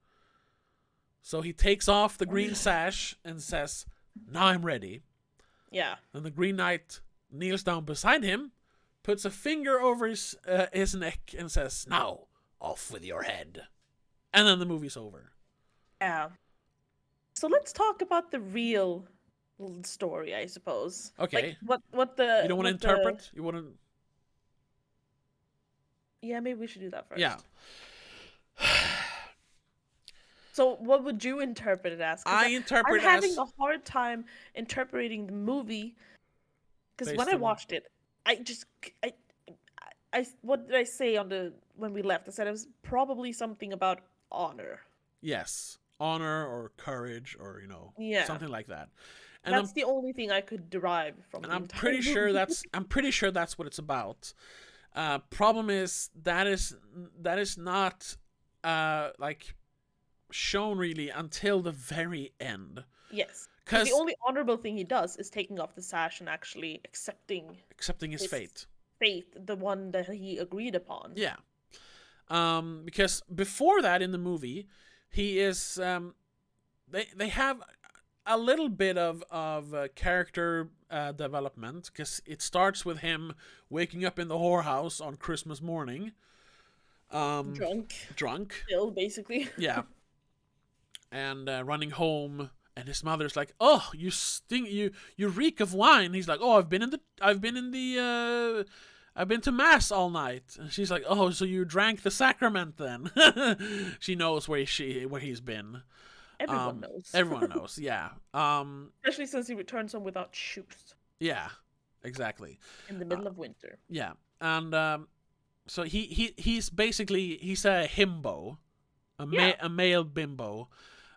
So he takes off the green sash and says, now I'm ready. Yeah. And the Green Knight kneels down beside him, puts a finger over his neck, and says, now, off with your head. And then the movie's over. Yeah. So let's talk about the real story, I suppose. Okay. What the... You don't want to interpret? You want to... Yeah, maybe we should do that first. Yeah. So what would you interpret it as? I'm having a hard time interpreting the movie, because when I watched it, what did I say when we left? I said it was probably something about honor. Yes, honor or courage or something like that. And that's the only thing I could derive from. And I'm pretty sure that's what it's about. Problem is that is not shown really until the very end. Yes. Because the only honorable thing he does is taking off the sash and actually accepting his fate. The one that he agreed upon. Yeah. Because before that in the movie, he is they have a little bit of character development, because it starts with him waking up in the whorehouse on Christmas morning. Drunk. Still, basically. Yeah. And running home, and his mother's like, "Oh, you stink! You reek of wine." He's like, "Oh, I've been to mass all night." And she's like, "Oh, so you drank the sacrament then?" She knows where he's been. Everyone knows. Everyone knows, yeah. Especially since he returns home without shoes. Yeah, exactly. In the middle of winter. Yeah, and so he's a himbo, a male bimbo.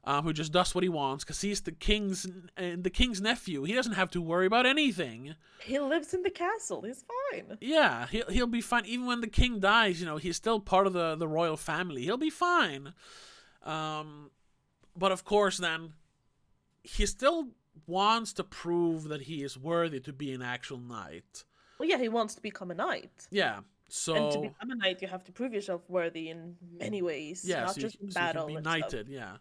Who just does what he wants because he's the king's nephew. He doesn't have to worry about anything. He lives in the castle. He's fine. Yeah, he'll be fine. Even when the king dies, he's still part of the royal family. He'll be fine. But of course, then he still wants to prove that he is worthy to be an actual knight. Well, yeah, he wants to become a knight. Yeah. So, and to become a knight, you have to prove yourself worthy in many ways, not just in battle. So you can be knighted, yeah.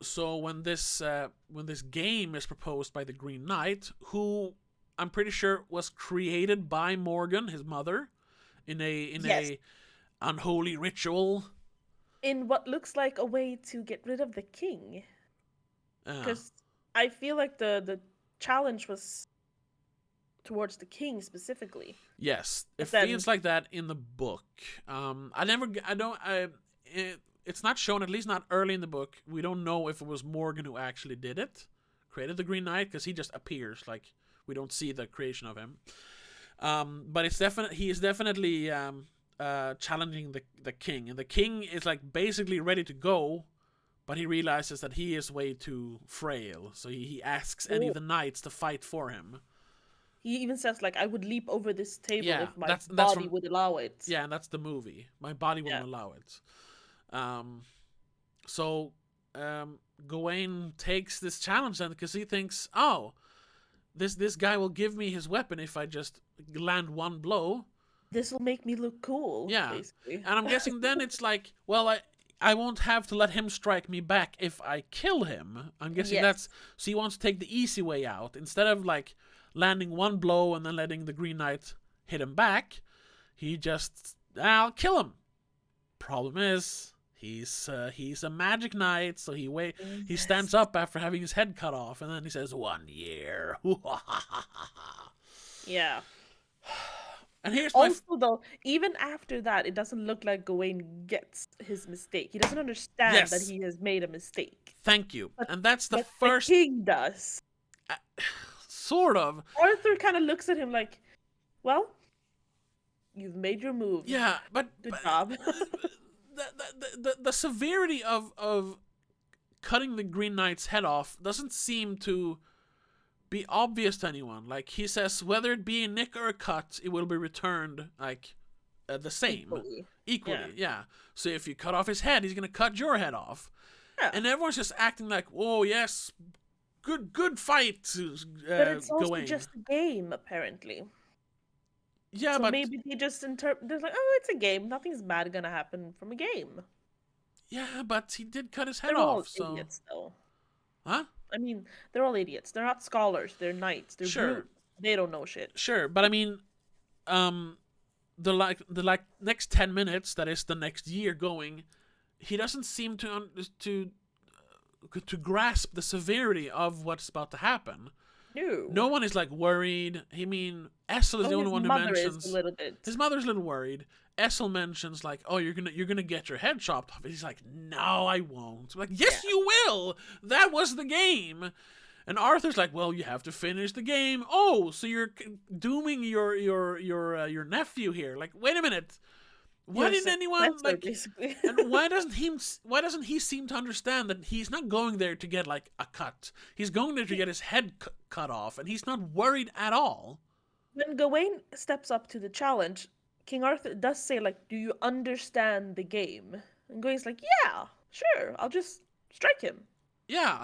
So when this game is proposed by the Green Knight, who I'm pretty sure was created by Morgan, his mother, in a unholy ritual. In what looks like a way to get rid of the king. Because I feel like the challenge was towards the king specifically. Yes, it feels like that in the book. It's not shown, at least not early in the book. We don't know if it was Morgan who actually did it, created the Green Knight, because he just appears. Like, we don't see the creation of him. But he is definitely challenging the king, and the king is basically ready to go, but he realizes that he is way too frail. So he asks any of the knights to fight for him. He even says, I would leap over this table if my body would allow it. Yeah, and that's the movie. My body won't allow it. Um, so Gawain takes this challenge then because he thinks, oh, this guy will give me his weapon if I just land one blow. This will make me look cool, Yeah, basically. and I'm guessing then it's like, well, I won't have to let him strike me back if I kill him. I'm guessing Yes. that's so he wants to take the easy way out instead of like landing one blow and then letting the Green Knight hit him back. He just, I'll kill him. Problem is, he's a magic knight, so he stands up after having his head cut off, and then he says 1 year. Yeah. And here's also, though, even after that, it doesn't look like Gawain gets his mistake. He doesn't understand that Yes. he has made a mistake. Thank you. But, and that's the but first. The king does. Sort of. Arthur kind of looks at him like, well, you've made your move. Yeah, but Good job. the severity of cutting the Green Knight's head off doesn't seem to be obvious to anyone. Like, he says, whether it be a nick or a cut, it will be returned, like, the same. Equally, yeah. So if you cut off his head, he's going to cut your head off. Yeah. And everyone's just acting like, oh, yes, good fight, but it's also Gawain. just a game, apparently. Yeah, so but maybe they just interpret. They're like, oh, it's a game. Nothing's bad gonna happen from a game. Yeah, but he did cut his head They're off. all idiots, though. Huh? I mean, they're all idiots. They're not scholars. They're knights. They're brutes. They don't know shit. Sure, but I mean, the next 10 minutes, that is the next year going, he doesn't seem to grasp the severity of what's about to happen. No one is like worried. I mean, Essel is the only one who mentions. Is a little bit. His mother's a little worried. Essel mentions like, "Oh, you're gonna get your head chopped off." He's like, "No, I won't." I'm like, "Yes, you will. That was the game." And Arthur's like, "Well, you have to finish the game." Oh, so you're dooming your nephew here? Like, wait a minute. Why didn't anyone like? Basically. And why doesn't he seem to understand that he's not going there to get like a cut? He's going there to get his head cut off, and he's not worried at all. When Gawain steps up to the challenge, King Arthur does say like, "Do you understand the game?" And Gawain's like, "Yeah, sure. I'll just strike him." Yeah,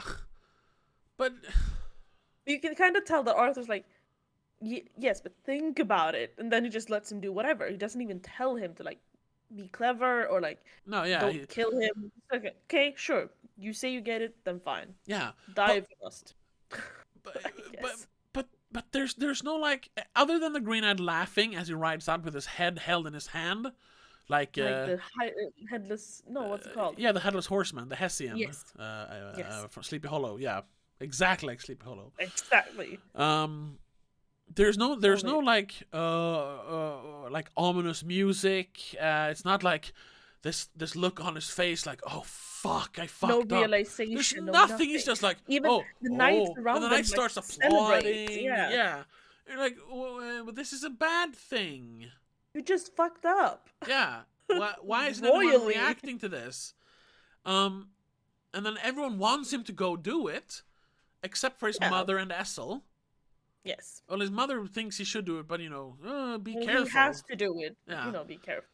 but you can kind of tell that Arthur's like, "Yes, but think about it," and then he just lets him do whatever. He doesn't even tell him to like be clever or like don't kill him. Okay, sure. You say you get it, then fine. Yeah. Die if you must. But there's no like, other than the Green Knight laughing as he rides out with his head held in his hand, like the headless. No, what's it called? Yeah, the headless horseman, the Hessian. Yes. From Sleepy Hollow. Yeah, exactly like Sleepy Hollow. Exactly. There's no like ominous music. It's not like this look on his face like, oh fuck, I fucked up. No realization. There's nothing. He's just like, even the knights around and the them knight starts applauding. Yeah. You're like, but this is a bad thing. You just fucked up. Yeah. Why isn't anyone reacting to this? And then everyone wants him to go do it, except for his mother and Essel. Yes. Well, his mother thinks he should do it, but be careful. He has to do it. Yeah. Be careful.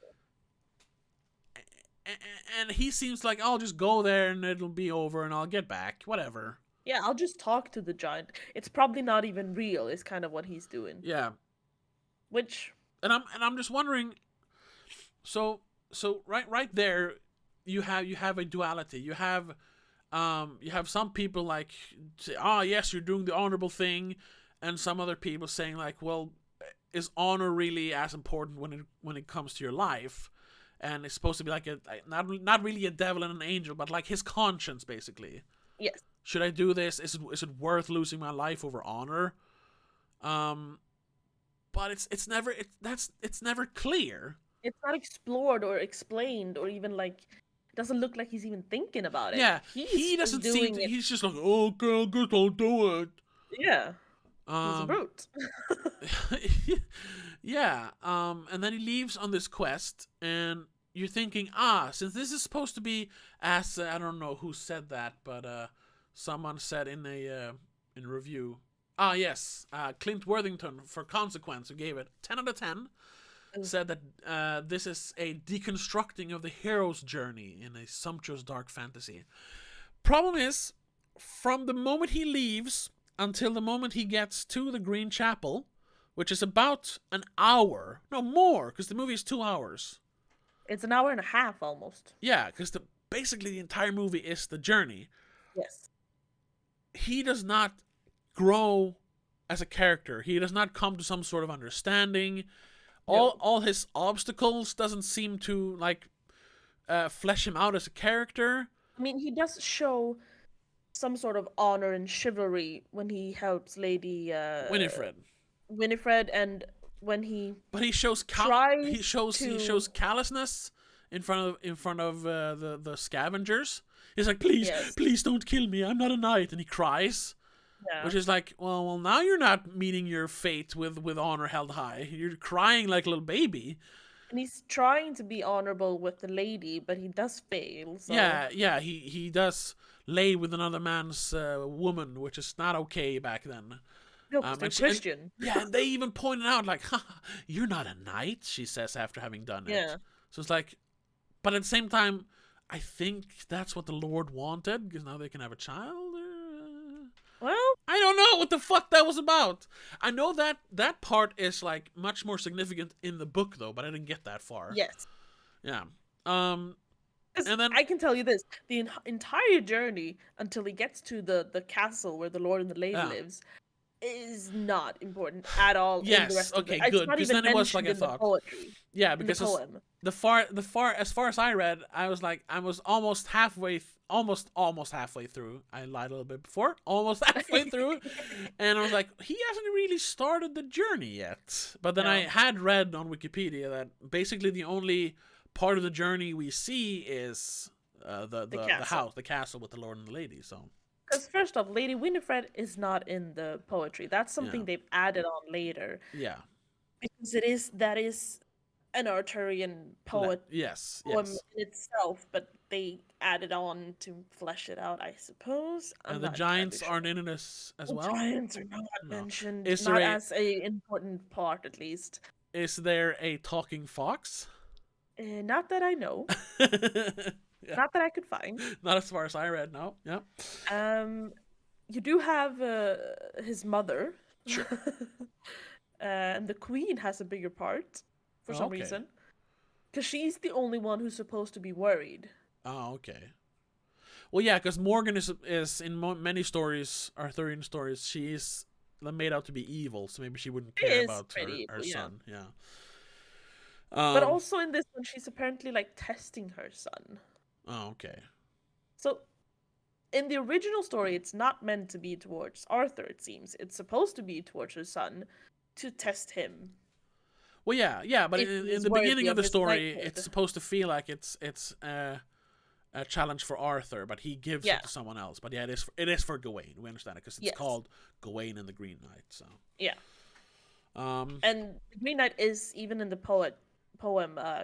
And he seems like, I'll just go there and it'll be over and I'll get back. Whatever. Yeah, I'll just talk to the giant. It's probably not even real. Is kind of what he's doing. Yeah. Which. And I'm just wondering. So right there, you have a duality. You have some people like, yes, you're doing the honorable thing. And some other people saying like, well, is honor really as important when it comes to your life? And it's supposed to be like not really a devil and an angel, but like his conscience, basically. Yes. Should I do this? Is it worth losing my life over honor? But it's never clear. It's not explored or explained or even like. It doesn't look like he's even thinking about it. Yeah, he doesn't seem. He's just like, okay, I guess I'll do it. Yeah. He's a brute. Yeah. And then he leaves on this quest, and you're thinking, since this is supposed to be as I don't know who said that, but someone said in a review. Yes, Clint Worthington for Consequence, who gave it 10 out of 10. said that this is a deconstructing of the hero's journey in a sumptuous dark fantasy. Problem is, from the moment he leaves until the moment he gets to the Green Chapel, which is about an hour, no more, because the movie is 2 hours. It's an hour and a half almost. Yeah, because basically the entire movie is the journey. Yes. He does not grow as a character. He does not come to some sort of understanding. All his obstacles doesn't seem to like flesh him out as a character. I mean, he does show some sort of honor and chivalry when he helps Lady Winifred, and when he he shows callousness in front of the scavengers. He's like, please don't kill me. I'm not a knight, and he cries. Yeah. Which is like, well, now you're not meeting your fate with honor held high. You're crying like a little baby. And he's trying to be honorable with the lady, but he does fail. So. Yeah, he does lay with another man's woman, which is not okay back then. No, because they're Christian. And they even pointed out, like, you're not a knight, she says after having done it. Yeah. So it's like, but at the same time, I think that's what the Lord wanted, because now they can have a child. Well, I don't know what the fuck that was about. I know that part is like much more significant in the book though, but I didn't get that far. Yes. Yeah. And then I can tell you this: the entire journey until he gets to the castle where the Lord and the Lady lives is not important at all. Yes. In the rest Okay. of Good. Because then it was like I thought. Poetry. Yeah. Because the far as far as I read, I was almost halfway. Almost halfway through. I lied a little bit before. Almost halfway through. And I was like, he hasn't really started the journey yet. But then I had read on Wikipedia that basically the only part of the journey we see is the castle with the Lord and the Lady. So, because first off, Lady Winifred is not in the poetry. That's something they've added on later. Yeah. Because that is an Arthurian poem in itself, but they added on to flesh it out, I suppose. And the giants aren't in it as well? The giants are not mentioned, not as an important part, at least. Is there a talking fox? Not that I know. Not that I could find. Not as far as I read, no. Yeah. You do have his mother. Sure. And the queen has a bigger part. For some reason. Because she's the only one who's supposed to be worried. Oh, okay. Well, yeah, because Morgan is in many stories, Arthurian stories, she is made out to be evil, so maybe she wouldn't care about her son. Yeah. But also in this one, she's apparently like testing her son. Oh, okay. So in the original story, it's not meant to be towards Arthur, it seems. It's supposed to be towards her son to test him. Well, yeah, but in the beginning of the story, it's supposed to feel like it's a challenge for Arthur, but he gives it to someone else. But yeah, it is for Gawain. We understand it because it's called Gawain and the Green Knight. So yeah, and the Green Knight is even in the poem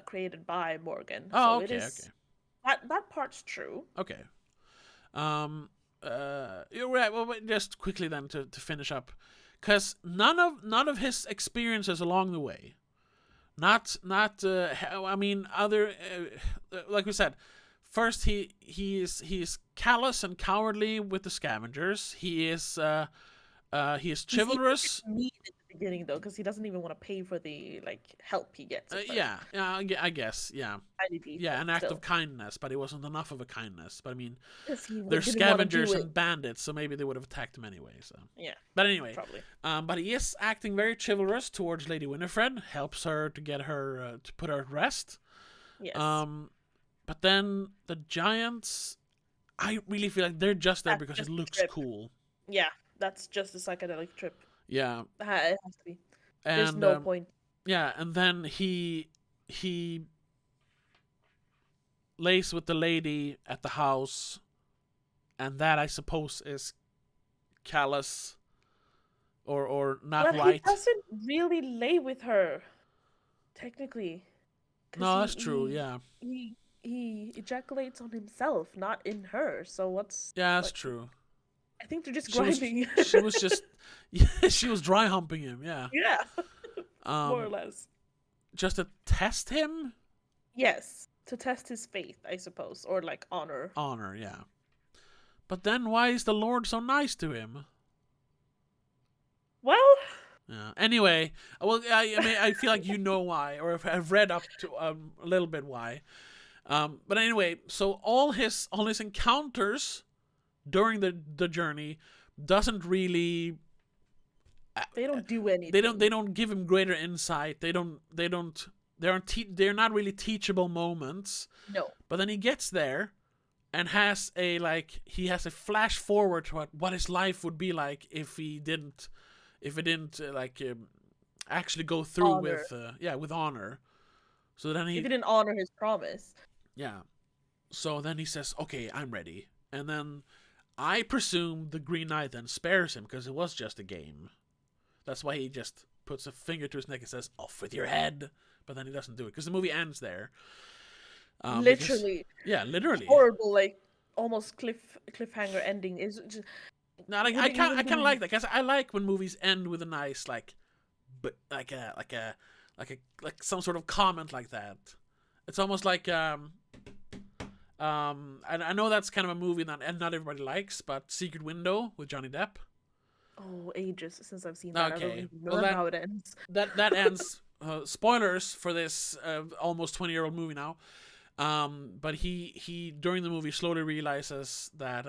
created by Morgan. Oh, so okay, That part's true. Okay. You're right. Well, just quickly then to finish up, because none of his experiences along the way. I mean, other like we said, first he's callous and cowardly with the scavengers. He is chivalrous. Mean at the beginning though, because he doesn't even want to pay for the help he gets. I guess, yeah, an act of kindness, but it wasn't enough of a kindness. But I mean, they're scavengers and bandits, so maybe they would have attacked him anyway. So yeah, but anyway, probably. But he is acting very chivalrous towards Lady Winifred, helps her to get her to put her at rest. Yes. But then the giants, I really feel like they're just there because it looks cool. Yeah, that's just a psychedelic trip. Yeah. It has to be. There's no point. Yeah, and then he lays with the lady at the house, and that I suppose is callous or not right. He doesn't really lay with her, technically. No, that's true, yeah. He ejaculates on himself, not in her, so what's... Yeah, that's true. I think they're just grinding. She was just... Yeah, she was dry humping him, yeah. Yeah. More or less. just to test him. Yes, to test his faith, I suppose, or like honor. Honor, yeah. But then why is the Lord so nice to him? Well, Yeah. Anyway, well, I mean, I feel like you know why, or I've read up to a little bit why. But anyway, so all his encounters during the journey doesn't really. they don't do anything. They don't give him greater insight. They're not really teachable moments. No. But then he gets there and has a flash forward to what his life would be like if it didn't actually go through Honor. with honor. So then if he didn't honor his promise. Yeah. So then he says, "Okay, I'm ready." And then I presume the Green Knight then spares him because it was just a game. That's why he just puts a finger to his neck and says, "Off with your head." But then he doesn't do it because the movie ends there. Literally. Literally. Horrible, like almost cliffhanger ending is just. No, like I kind of like that because I like when movies end with a nice like some sort of comment like that. It's almost like and I know that's kind of a movie that not everybody likes, but Secret Window with Johnny Depp. Oh, ages since I've seen that. Okay. I don't even remember how it ends. That ends. Spoilers for this almost 20-year-old movie now. But he during the movie slowly realizes that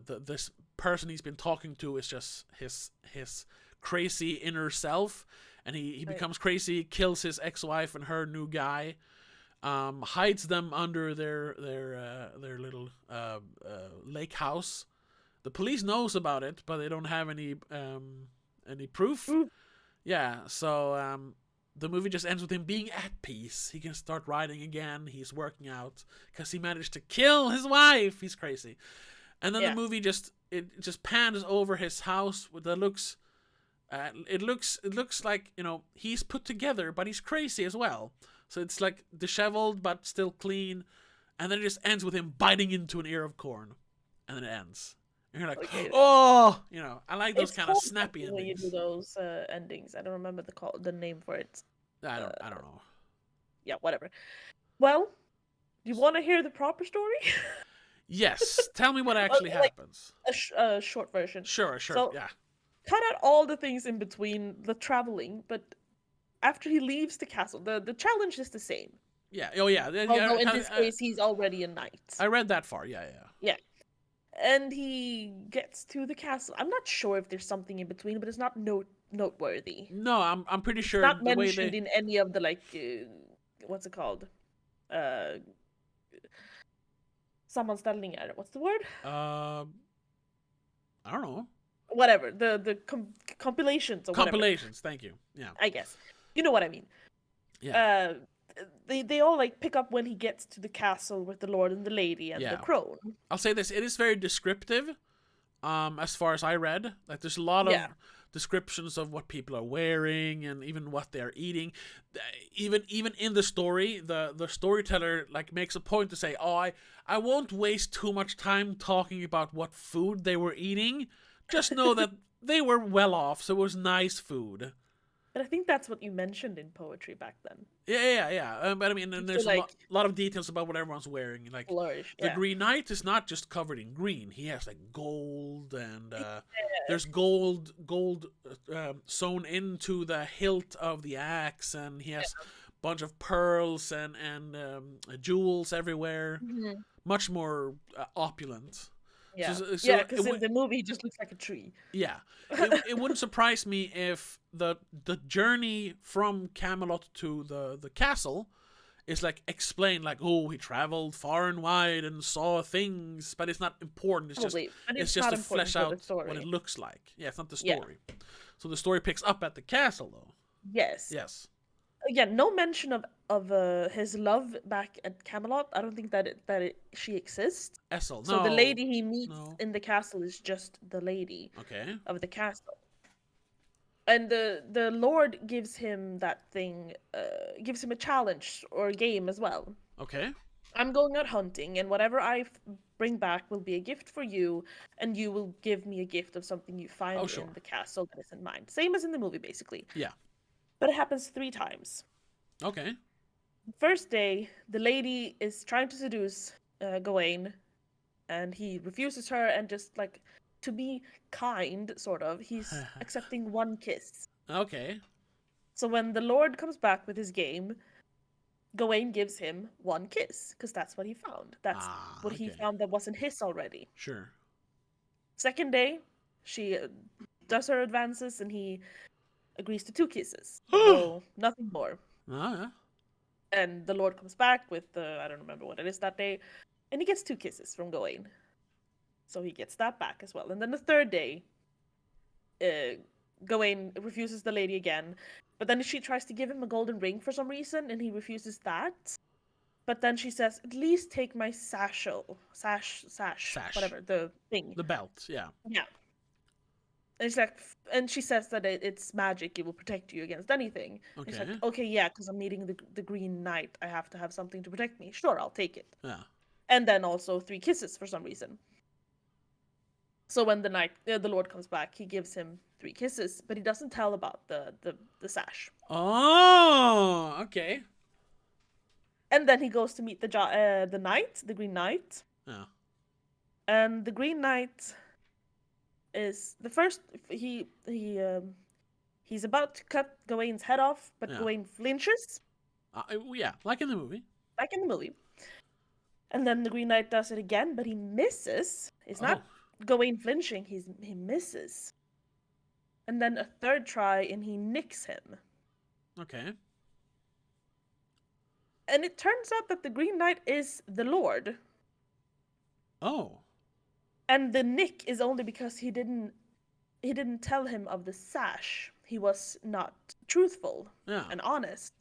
this person he's been talking to is just his crazy inner self, and he becomes crazy, kills his ex-wife and her new guy, hides them under their little lake house. The police knows about it, but they don't have any proof. Yeah, so the movie just ends with him being at peace. He can start riding again. He's working out because he managed to kill his wife. He's crazy. And then the movie just pans over his house with the looks. It looks like, you know, he's put together, but he's crazy as well. So it's like disheveled but still clean. And then it just ends with him biting into an ear of corn, and then it ends. And you're like, oh, you know, I like those kind of snappy endings. When you do those endings, I don't remember the name for it. I don't know. Yeah, whatever. Well, do you want to hear the proper story? Yes. Tell me what actually happens. A short version. Sure. So, yeah. Cut out all the things in between the traveling, but after he leaves the castle, the challenge is the same. Yeah. Oh, yeah. Although in this case, he's already a knight. I read that far. Yeah. Yeah. And he gets to the castle. I'm not sure if there's something in between, but it's not noteworthy. No, I'm pretty sure. It's not mentioned in any of the what's it called? Sammanställningar. What's the word? I don't know. Whatever, the compilations or compilations. Whatever. Thank you. Yeah. I guess you know what I mean. Yeah. They all like pick up when he gets to the castle with the lord and the lady and the crone. I'll say this: it is very descriptive. As far as I read, like there's a lot of descriptions of what people are wearing and even what they're eating. Even in the story, the storyteller like makes a point to say, "Oh, I won't waste too much time talking about what food they were eating. Just know that they were well off, so it was nice food." But I think that's what you mentioned in poetry back then. Yeah. But I mean, and there's a lot of details about what everyone's wearing. Like the Green Knight is not just covered in green. He has like gold, and there's gold sewn into the hilt of the axe, and he has a bunch of pearls and jewels everywhere. Mm-hmm. Much more opulent. Yeah, because in the movie he just looks like a tree. Yeah, it wouldn't surprise me if the journey from Camelot to the castle is like explained, like, oh, he traveled far and wide and saw things, but it's not important. It's just to flesh out what it looks like. Yeah, it's not the story. Yeah. So the story picks up at the castle, though. Yes. Again, no mention of his love back at Camelot. I don't think that she exists. Essel, so the lady he meets in the castle is just the lady of the castle. And the Lord gives him that thing, gives him a challenge or a game as well. Okay. I'm going out hunting, and whatever I bring back will be a gift for you, and you will give me a gift of something you find in the castle that isn't mine. Same as in the movie, basically. Yeah. But it happens 3 times. Okay. First day, the lady is trying to seduce Gawain, and he refuses her, and just like to be kind, sort of, he's accepting 1 kiss. Okay. So when the Lord comes back with his game, Gawain gives him 1 kiss, because that's what he found. That's what he Okay. found that wasn't his already. Sure. Second day, she does her advances, and he agrees to 2 kisses. No, nothing more. Yeah. And the Lord comes back with I don't remember what it is that day, and he gets 2 kisses from Gawain. So he gets that back as well. And then the third day, Gawain refuses the lady again, but then she tries to give him a golden ring for some reason, and he refuses that. But then she says, "At least take my sash, whatever the thing." The belt. Yeah. Yeah. And it's like, and she says that it's magic; it will protect you against anything. Okay. It's like, okay, yeah, because I'm meeting the Green Knight, I have to have something to protect me. Sure, I'll take it. Yeah. And then also 3 kisses for some reason. So when the Lord comes back, he gives him 3 kisses, but he doesn't tell about the sash. Oh, okay. And then he goes to meet the knight, the Green Knight. Yeah. And the Green Knight is the first. He's about to cut Gawain's head off, but Yeah. Gawain flinches, Yeah, like in the movie. like in the movie. And then the Green Knight does it again, but he misses. It's not Gawain flinching; he misses. And then a third try, and he nicks him. Okay. And it turns out that the Green Knight is the Lord. Oh. And the nick is only because he didn't tell him of the sash. He was not truthful and honest.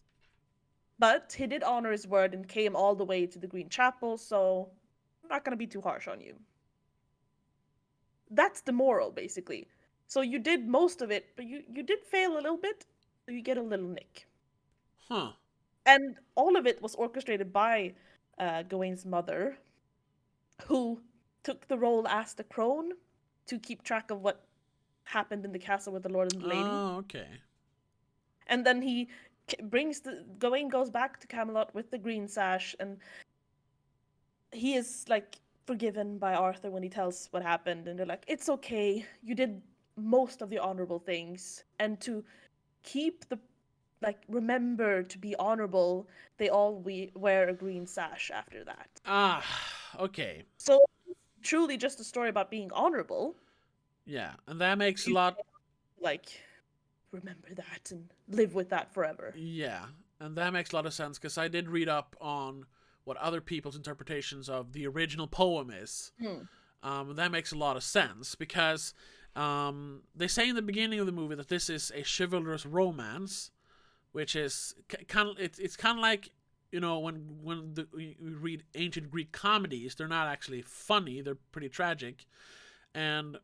But he did honor his word and came all the way to the Green Chapel, so I'm not going to be too harsh on you. That's the moral, basically. So you did most of it, but you did fail a little bit, so you get a little nick. Huh. And all of it was orchestrated by Gawain's mother, who took the role as the crone to keep track of what happened in the castle with the Lord and the Lady. Oh, okay. And then he Gawain goes back to Camelot with the green sash, and he is like forgiven by Arthur when he tells what happened, and they're like, "It's okay. You did most of the honorable things, and to keep remember to be honorable, they all wear a green sash after that." Okay. So truly just a story about being honorable. Yeah, and that makes a lot. Remember that and live with that forever. Yeah, and that makes a lot of sense, because I did read up on what other people's interpretations of the original poem is. That makes a lot of sense, because they say in the beginning of the movie that this is a chivalrous romance, which is it's kind of like, when we read ancient Greek comedies, they're not actually funny, they're pretty tragic. And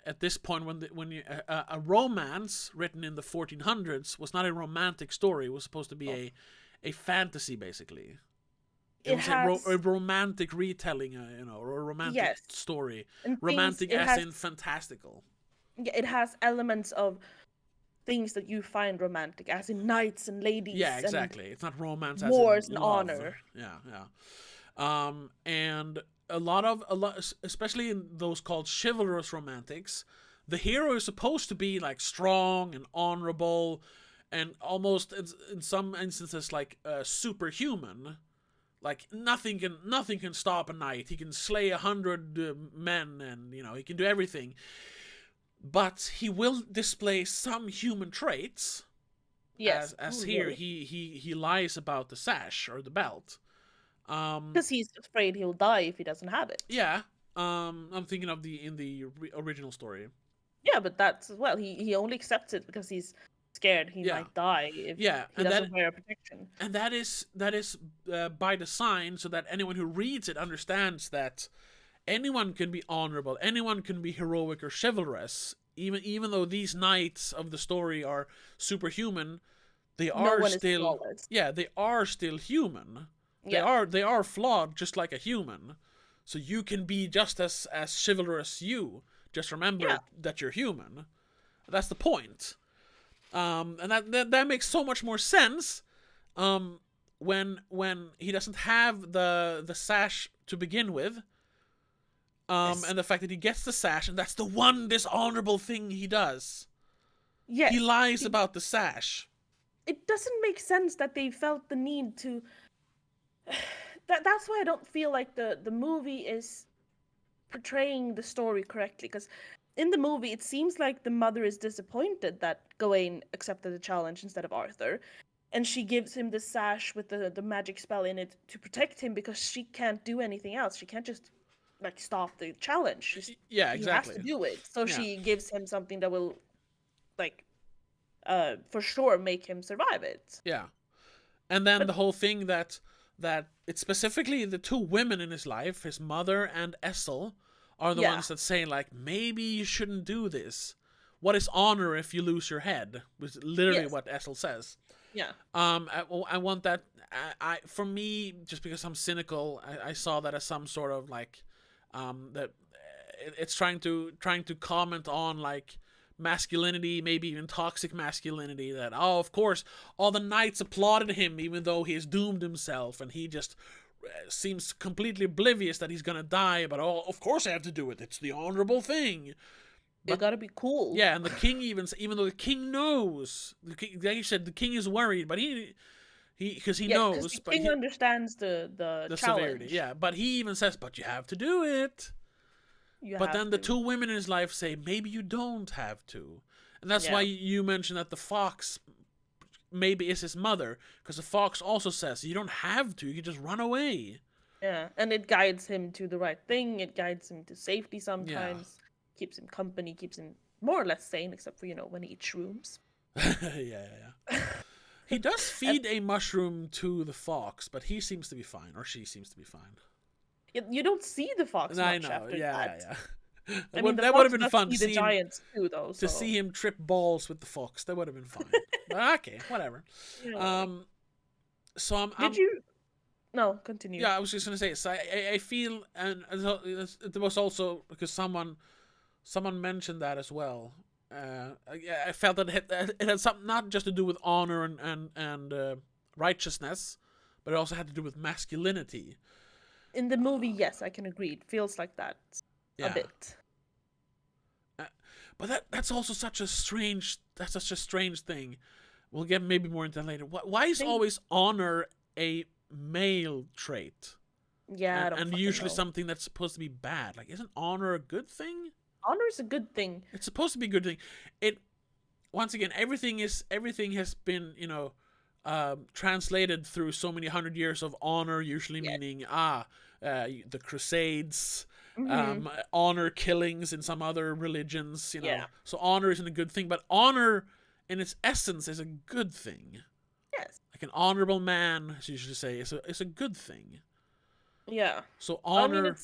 at this point, when a romance written in the 1400s was not a romantic story, it was supposed to be a fantasy, basically. It was a romantic retelling, or a romantic story. And romantic in fantastical. Yeah, it has elements of things that you find romantic, as in knights and ladies. Yeah, exactly. It's not romance wars as in and love. honor. Yeah. And a lot, especially in those called chivalrous romantics, the hero is supposed to be like strong and honorable, and almost in some instances like superhuman. Like nothing can stop a knight. He can slay 100 men, and he can do everything. But he will display some human traits. Yes, as here he lies about the sash or the belt. Because he's afraid he'll die if he doesn't have it. Yeah. I'm thinking of in the original story. Yeah, but that's he only accepts it because he's scared he might die if he doesn't wear a protection. And that is by design, so that anyone who reads it understands that anyone can be honorable, anyone can be heroic or chivalrous, even though these knights of the story are superhuman. They are still human. Yeah. They are flawed just like a human. So you can be just as chivalrous. You just remember that you're human. That's the point. And that makes so much more sense. When he doesn't have the sash to begin with. Yes. And the fact that he gets the sash, and that's the one dishonorable thing he does. Yes. He lies about the sash. It doesn't make sense that they felt the need to. That's why I don't feel like the movie is portraying the story correctly. Because in the movie, it seems like the mother is disappointed that Gawain accepted the challenge instead of Arthur. And she gives him the sash with the magic spell in it to protect him because she can't do anything else. She can't just like stop the challenge. Yeah, He has exactly. to do it. So Yeah. she gives him something that will like for sure make him survive it. Yeah. And then the whole thing that it's specifically the two women in his life, his mother and Essel, are the ones that say, like, maybe you shouldn't do this. What is honor if you lose your head? Was literally what Essel says. Yeah. I want that. For me, just because I'm cynical, I saw that as some sort of like, that it's trying to comment on like masculinity, maybe even toxic masculinity. That of course all the knights applauded him even though he has doomed himself, and he just seems completely oblivious that he's gonna die. But of course I have to do it. It's the honorable thing. But, you gotta be cool. Yeah, and the king even though the king knows, like you said, the king is worried, but he knows. The but king understands the challenge. severity. Yeah, but he even says, "But you have to do it." But then the two women in his life say, "Maybe you don't have to," and that's why you mentioned that the fox maybe is his mother, because the fox also says, "You don't have to. You can just run away." Yeah, and it guides him to the right thing. It guides him to safety sometimes. Keeps him company, keeps him more or less sane, except for, when he eats shrooms. yeah. He does feed a mushroom to the fox, but he seems to be fine, or she seems to be fine. You don't see the fox much after that. Yeah. I mean, that would have been fun to see the giants too, though. To see him trip balls with the fox. That would have been fine. But okay, whatever. So Did you? No, continue. Yeah, I was just gonna say. So I feel, and there was also because someone mentioned that as well. I felt that it had something not just to do with honor and righteousness, but it also had to do with masculinity. In the movie, yes, I can agree. It feels like that a bit. But that's also such a strange thing. We'll get maybe more into that later. Why is always honor a male trait? Yeah, and usually something that's supposed to be bad. Like, isn't honor a good thing? Honor is a good thing. It's supposed to be a good thing. Once again, everything has been, translated through so many 100 years of honor, usually meaning the Crusades, honor killings in some other religions, So honor isn't a good thing, but honor in its essence is a good thing. Yes. Like an honorable man, as you usually say, is a good thing. Yeah. So honor. I mean,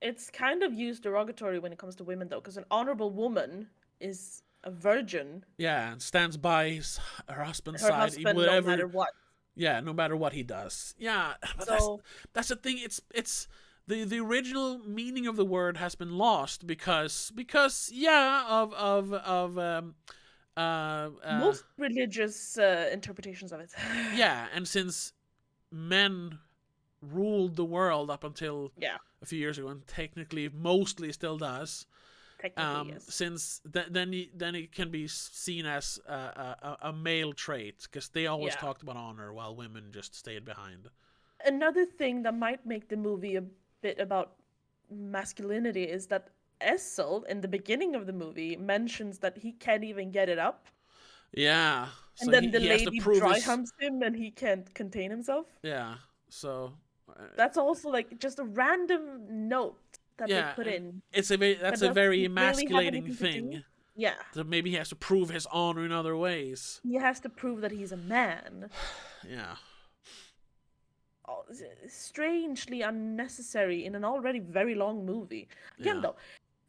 it's kind of used derogatory when it comes to women, though, because an honorable woman is a virgin. Yeah, and stands by her husband's her side, husband, whatever. no matter what. Yeah, no matter what he does. Yeah, but that's the thing. It's the original meaning of the word has been lost because of most religious interpretations of it. Yeah, and since men ruled the world up until a few years ago, and technically mostly still does. Yes. Since then it can be seen as a male trait, because they always talked about honor while women just stayed behind. Another thing that might make the movie a bit about masculinity is that Essel, in the beginning of the movie, mentions that he can't even get it up. Yeah. And then the lady dry humps him and he can't contain himself. Yeah. So that's also like just a random note that they put in. It's a very emasculating thing. Yeah. So maybe he has to prove his honor in other ways. He has to prove that he's a man. Yeah. Oh, strangely unnecessary in an already very long movie. Again, though,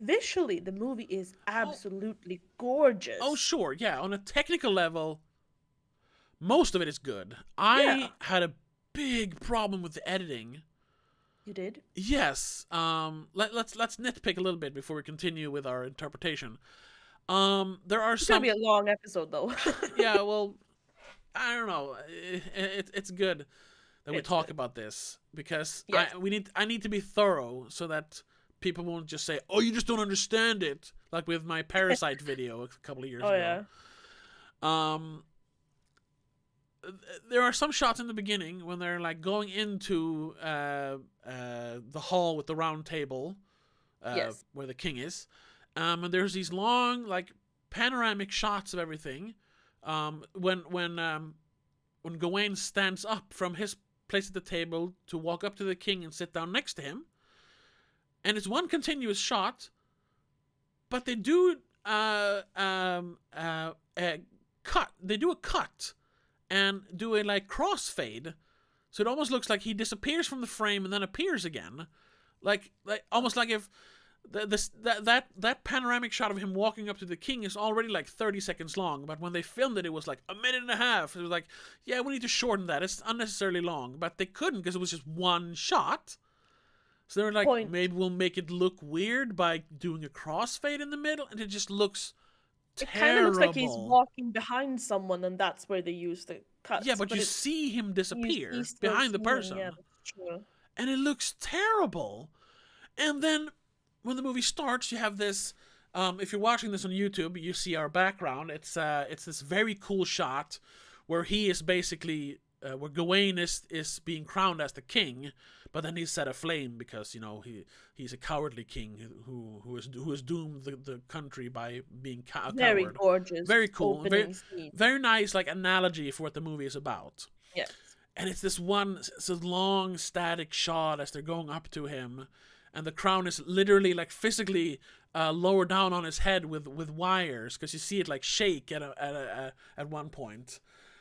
visually, the movie is absolutely gorgeous. Oh, sure, yeah. On a technical level, most of it is good. I had a big problem with the editing. You did? Yes. Let's nitpick a little bit before we continue with our interpretation. There are It's gonna be some. a long episode though. Yeah, well, I don't know. It's good that we It's talk good. about this because Yes. I need to be thorough so that people won't just say, "Oh, you just don't understand it," like with my Parasite video a couple of years Oh ago. yeah. Um, there are some shots in the beginning when they're like going into the hall with the round table Yes. where the king is, and there's these long like panoramic shots of everything. When Gawain stands up from his place at the table to walk up to the king and sit down next to him, and it's one continuous shot, but they do a cut. They do a cut and do a like crossfade, so it almost looks like he disappears from the frame and then appears again, like almost like if that panoramic shot of him walking up to the king is already like 30 seconds long, but when they filmed it, it was like a minute and a half. It was like, yeah, we need to shorten that. It's unnecessarily long, but they couldn't because it was just one shot. So they were like, Point. maybe we'll make it look weird by doing a crossfade in the middle, and it just looks It kind of looks like he's terrible. walking behind someone, and that's where they use the Yeah, cuts. but But you it see him you disappear still behind the see him. Yeah, person, that's true. and it looks terrible. And then when the movie starts, you have this. If you're watching this on YouTube, you see our background. It's this very cool shot where he is basically where Gawain is being crowned as the king, but then he's set aflame because he's a cowardly king who has doomed the country by being a Very coward. gorgeous Very cool, opening scene. very nice like analogy for what the movie is about. Yes. And it's this long static shot as they're going up to him, and the crown is literally like physically lowered down on his head with wires because you see it like shake at one point.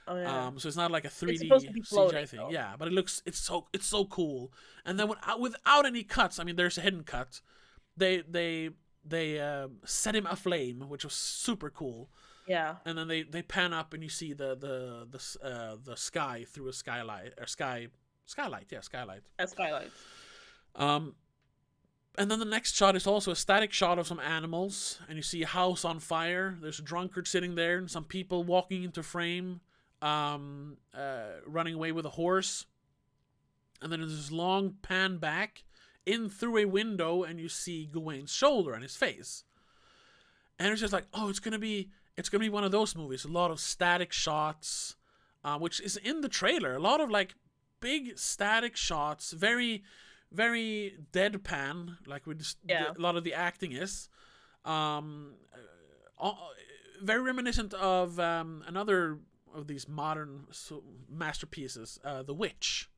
Oh yeah. So it's not like a 3D It's supposed to be floating, CGI thing. though. Yeah, but it's so cool. And then without any cuts, I mean, there's a hidden cut. They set him aflame, which was super cool. Yeah. And then they pan up and you see the sky through a skylight. Yeah, skylight. As skylights. And then the next shot is also a static shot of some animals, and you see a house on fire. There's a drunkard sitting there, and some people walking into frame, running away with a horse. And then there's this long pan back in through a window, and you see Gawain's shoulder and his face. And it's just like, oh, it's gonna be one of those movies. A lot of static shots, which is in the trailer. A lot of like big static shots, very very deadpan, like a lot of the acting is. Very reminiscent of another of these modern masterpieces, The Witch.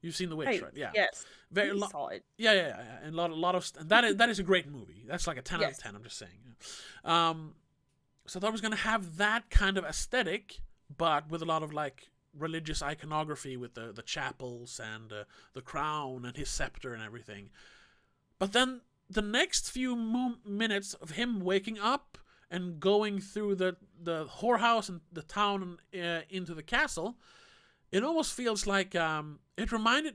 You've seen The Witch, right? Yeah. Yes. Very solid. Yeah. And a lot of and that is a great movie. That's like a 10 out of 10. I'm just saying. So I thought it was gonna have that kind of aesthetic, but with a lot of like religious iconography with the chapels and the crown and his scepter and everything. But then the next few minutes of him waking up and going through the whorehouse and the town and into the castle, it almost feels like it reminded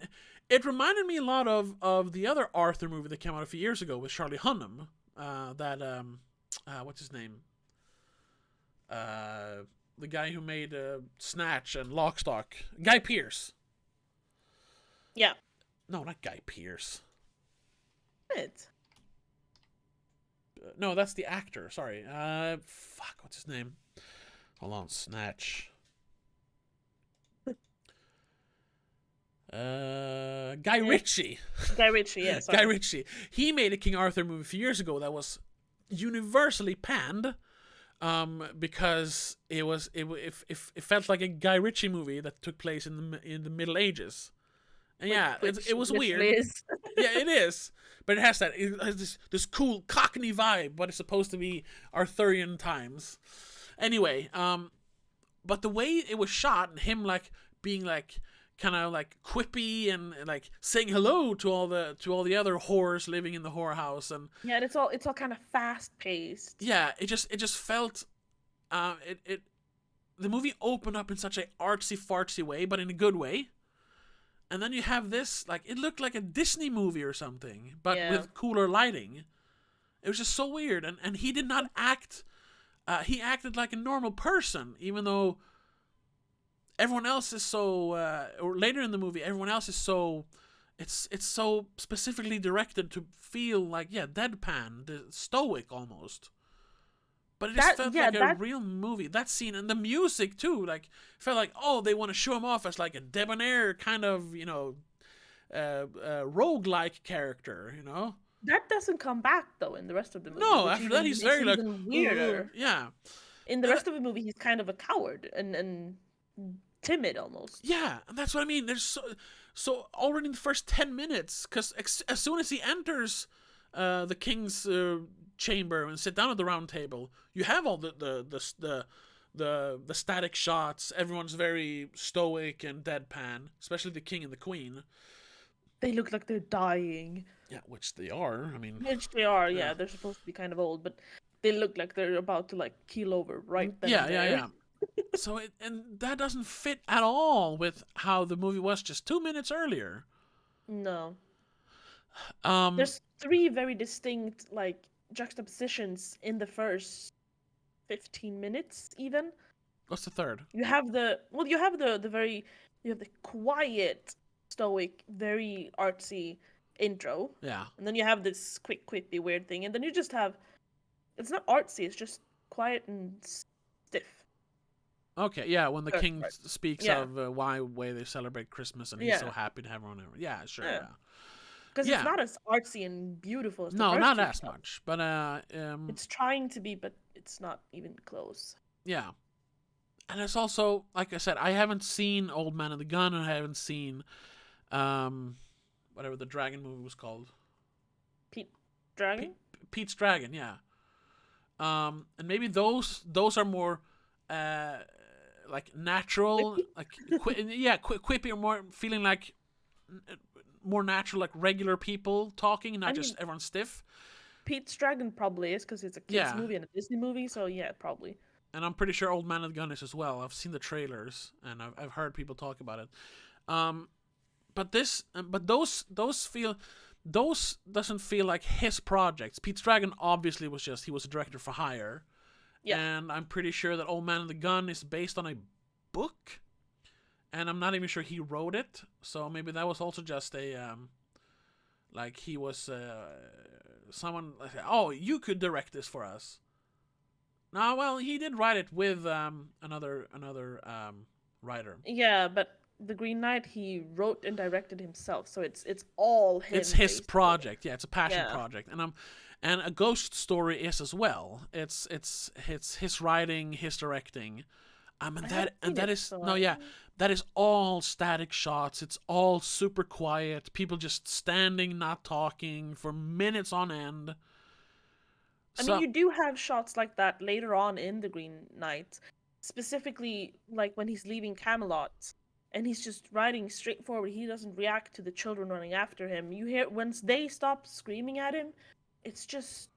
me a lot of the other Arthur movie that came out a few years ago with Charlie Hunnam. What's his name? The guy who made Snatch and Lockstock. Guy Pearce. Yeah. No, not Guy Pearce. It. No, that's the actor. Sorry. What's his name? Hold on. Snatch. Guy Ritchie. Guy Ritchie, yeah. Sorry. Guy Ritchie. He made a King Arthur movie a few years ago that was universally panned. Because it felt like a Guy Ritchie movie that took place in the Middle Ages, and yeah, it was weird. Yeah, it is, but it has this cool Cockney vibe, but it's supposed to be Arthurian times. Anyway, but the way it was shot and him like being like kind of like quippy and like saying hello to all the other whores living in the whorehouse, and yeah, and it's all kind of fast paced. Yeah, it just felt the movie opened up in such a artsy fartsy way, but in a good way. And then you have this, like, it looked like a Disney movie or something, but with cooler lighting. It was just so weird, and he did not act he acted like a normal person, even though everyone else is so. Or later in the movie, everyone else is so. It's so specifically directed to feel like deadpan, stoic almost. But it just felt like a real movie. That scene and the music too, like felt like they want to show him off as like a debonair kind of roguelike character, That doesn't come back though in the rest of the movie. No, after that he's very like even weirder. Yeah. In the rest of the movie, he's kind of a coward and timid almost. Yeah, and that's what I mean. There's so already in the first 10 minutes, because as soon as he enters the king's chamber and sit down at the round table, you have all the static shots. Everyone's very stoic and deadpan, especially the king and the queen. They look like they're dying. Yeah, which they are. I mean, which they are. Yeah, they're supposed to be kind of old, but they look like they're about to like keel over right then. Yeah. So and that doesn't fit at all with how the movie was just 2 minutes earlier. No. There's 3 very distinct like juxtapositions in the first 15 minutes even. What's the third? You have the quiet, stoic, very artsy intro. Yeah. And then you have this quick, quippy, weird thing, and then you just have it's not artsy, it's just quiet and stiff. Okay, yeah, when the king speaks of why way they celebrate Christmas and he's so happy to have everyone over. Yeah, sure, yeah. Because it's not as artsy and beautiful as the first not as much, but it's trying to be, but it's not even close. Yeah. And it's also, like I said, I haven't seen Old Man and the Gun, and I haven't seen whatever the dragon movie was called. Pete's Dragon, yeah. And maybe those are more like natural, like quippy, or more feeling like more natural, like regular people talking, not just everyone stiff. Pete's Dragon probably is because it's a kids movie and a Disney movie, so yeah, probably. And I'm pretty sure Old Man and the Gun is as well. I've seen the trailers and I've heard people talk about it. But those doesn't feel like his projects. Pete's Dragon obviously he was a director for hire. Yeah. And I'm pretty sure that Old Man and the Gun is based on a book. And I'm not even sure he wrote it. So maybe that was also just a like he was someone like, you could direct this for us. No, well, he did write it with another writer. Yeah, but The Green Knight he wrote and directed himself, so it's all him. It's his project. Yeah, it's a passion project, and A Ghost Story is as well. It's his writing, his directing. That is all static shots. It's all super quiet. People just standing, not talking for minutes on end. I mean, you do have shots like that later on in The Green Knight, specifically like when he's leaving Camelot and he's just riding straight forward. He doesn't react to the children running after him. You hear once they stop screaming at him, it's just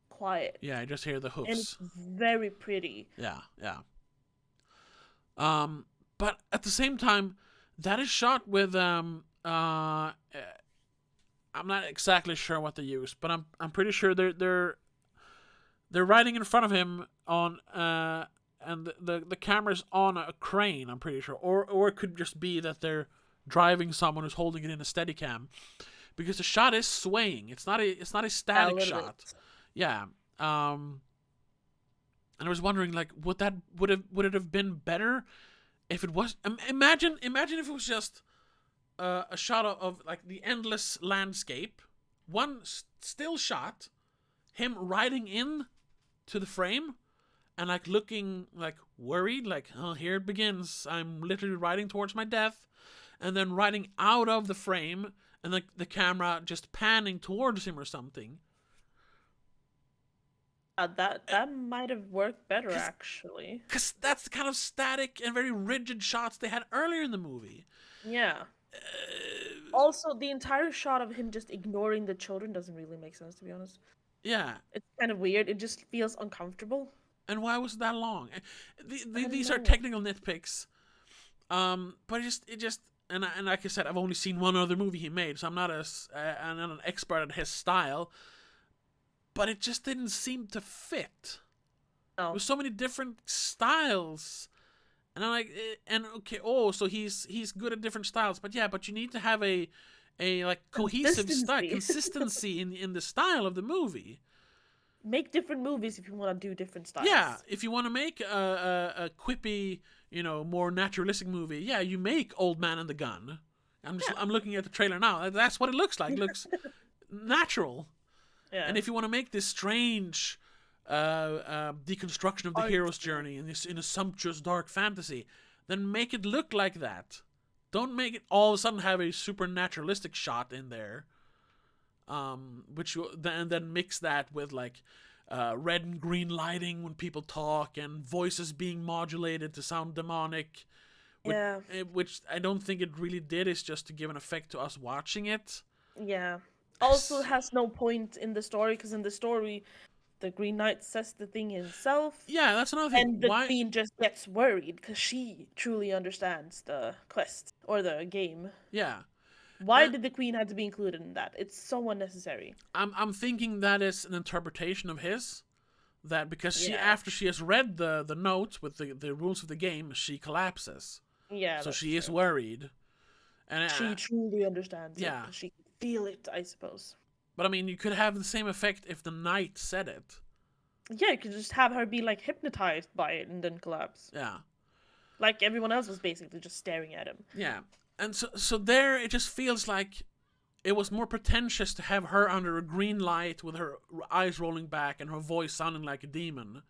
quiet. Yeah, I just hear the hoofs. And it's very pretty. Yeah. But at the same time, that is shot with I'm not exactly sure what they use, but I'm pretty sure they're riding in front of him on and the camera's on a crane, I'm pretty sure, or it could just be that they're driving someone who's holding it in a Steadicam, because the shot is swaying. It's not a static shot. Bit. Yeah. And I was wondering, like, would it have been better if it was? Imagine if it was just a shot of like the endless landscape, one still shot, him riding in to the frame, and like looking like worried, like, oh, here it begins. I'm literally riding towards my death, and then riding out of the frame, and like the camera just panning towards him or something. That might have worked better, actually. Because that's the kind of static and very rigid shots they had earlier in the movie. Yeah. Also, the entire shot of him just ignoring the children doesn't really make sense, to be honest. Yeah. It's kind of weird. It just feels uncomfortable. And why was it that long? These are technical nitpicks. But it just and like I said, I've only seen one other movie he made, so I'm not an expert at his style. But it just didn't seem to fit. No. with so many different styles. And I'm like, and okay, so he's good at different styles, but you need to have a like cohesive style, consistency in the style of the movie. Make different movies if you want to do different styles. Yeah, if you want to make a quippy, more naturalistic movie, you make Old Man and the Gun. I'm looking at the trailer now. That's what it looks like. It looks natural. Yeah. And if you want to make this strange deconstruction of the hero's journey in a sumptuous dark fantasy, then make it look like that. Don't make it all of a sudden have a super naturalistic shot in there. Which then mix that with like red and green lighting when people talk and voices being modulated to sound demonic. Which I don't think it really did. It's just to give an effect to us watching it. Yeah. Also has no point in the story, because in the story, the Green Knight says the thing himself. Yeah, that's another thing. And the Queen just gets worried because she truly understands the quest or the game. Yeah. Why did the Queen have to be included in that? It's so unnecessary. I'm thinking that is an interpretation of his. That because after she has read the notes with the rules of the game, she collapses. Yeah. So she is worried. And she truly understands. Yeah. It, she can feel it, I suppose. But I mean, you could have the same effect if the knight said it. Yeah, you could just have her be like hypnotized by it and then collapse. Yeah. Like everyone else was basically just staring at him. Yeah. And so there it just feels like it was more pretentious to have her under a green light with her eyes rolling back and her voice sounding like a demon.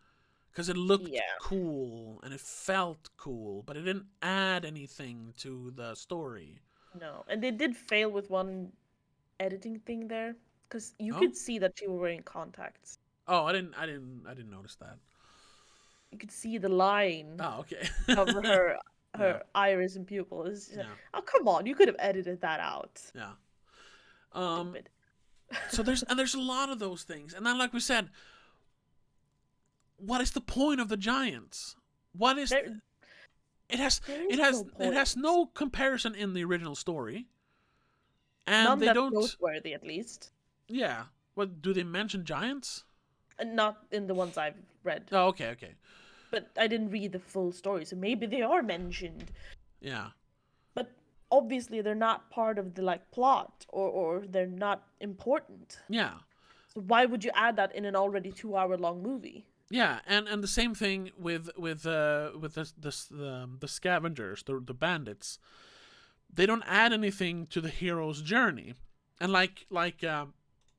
Because it looked cool and it felt cool, but it didn't add anything to the story. No, and they did fail with one editing thing there, because you could see that she was wearing contacts. Oh, I didn't notice that. You could see the line. Oh, okay. Over her iris and pupil. Oh, come on! You could have edited that out. Yeah. Stupid. So there's a lot of those things, and then like we said, what is the point of the giants? What is it has no comparison in the original story, and none they that's don't noteworthy, at least. Yeah. What do they mention giants? Not in the ones I've read. Oh, okay. But I didn't read the full story, so maybe they are mentioned. Yeah. But obviously they're not part of the plot, or they're not important. Yeah. So why would you add that in an already 2-hour-long movie? Yeah, and the same thing with the scavengers, the bandits. They don't add anything to the hero's journey, and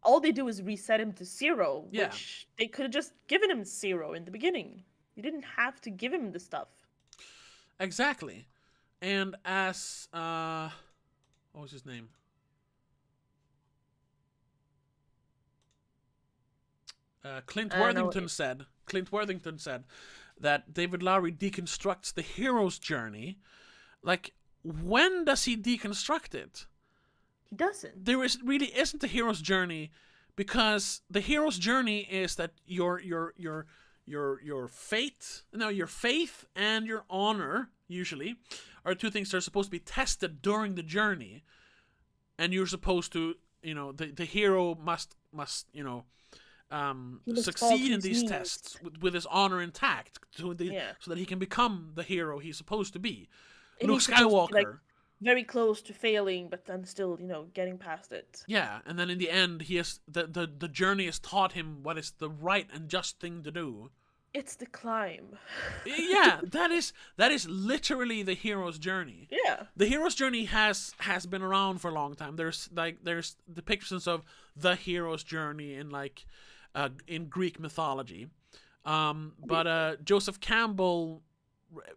all they do is reset him to 0, Yeah. which they could have just given him 0 in the beginning. You didn't have to give him the stuff. Exactly. And as what was his name? Clint Worthington said that David Lowery deconstructs the hero's journey. Like, when does he deconstruct it? He doesn't. There really isn't a hero's journey, because the hero's journey is that your faith and your honor usually are two things that are supposed to be tested during the journey, and you're supposed to, the hero must succeed in these tests with his honor intact, so that he can become the hero he's supposed to be. And Luke Skywalker. Very close to failing, but then still, getting past it. Yeah, and then in the end, he has the journey has taught him what is the right and just thing to do. It's the climb. Yeah, that is literally the hero's journey. Yeah, the hero's journey has been around for a long time. There's depictions of the hero's journey in Greek mythology, but Joseph Campbell.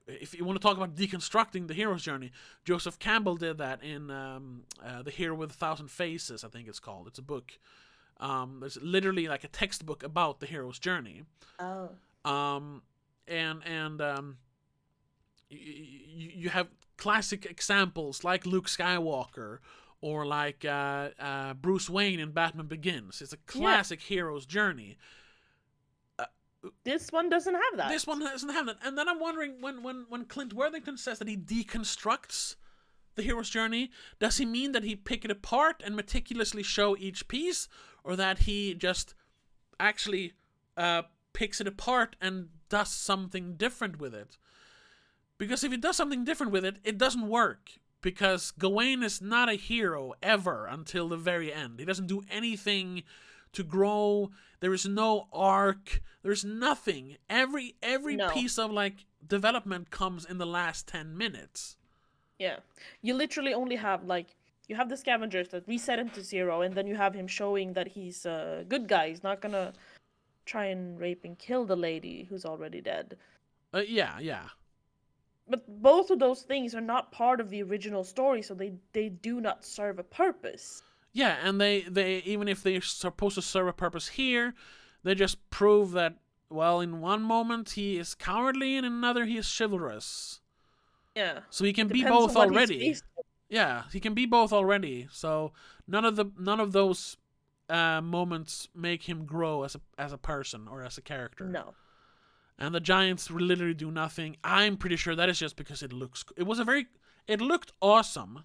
If you want to talk about deconstructing the hero's journey, Joseph Campbell did that in The Hero with 1,000 Faces, I think it's called. It's a book. There's literally like a textbook about the hero's journey. Oh. You have classic examples like Luke Skywalker or like Bruce Wayne in Batman Begins. It's a classic hero's journey. This one doesn't have that. This one doesn't have that. And then I'm wondering, when Clint Worthington says that he deconstructs the hero's journey, does he mean that he pick it apart and meticulously show each piece, or that he just actually picks it apart and does something different with it. Because if it does something different with it, it doesn't work. Because Gawain is not a hero ever until the very end. He doesn't do anything to grow. There is no arc. There's nothing. Every No. piece of like development comes in the last 10 minutes. Yeah. You literally only have like you have the scavengers that reset him to 0, and then you have him showing that he's a good guy. He's not gonna try and rape and kill the lady who's already dead. Yeah. But both of those things are not part of the original story, so they do not serve a purpose. Yeah, and they even if they're supposed to serve a purpose here, they just prove that, well, in one moment he is cowardly and in another he is chivalrous. Yeah. So he can be Depends both on what he's already. faced with. Yeah, he can be both already. So none of those moments make him grow as a person or as a character. No. And the giants literally do nothing. I'm pretty sure that is just because it looked awesome.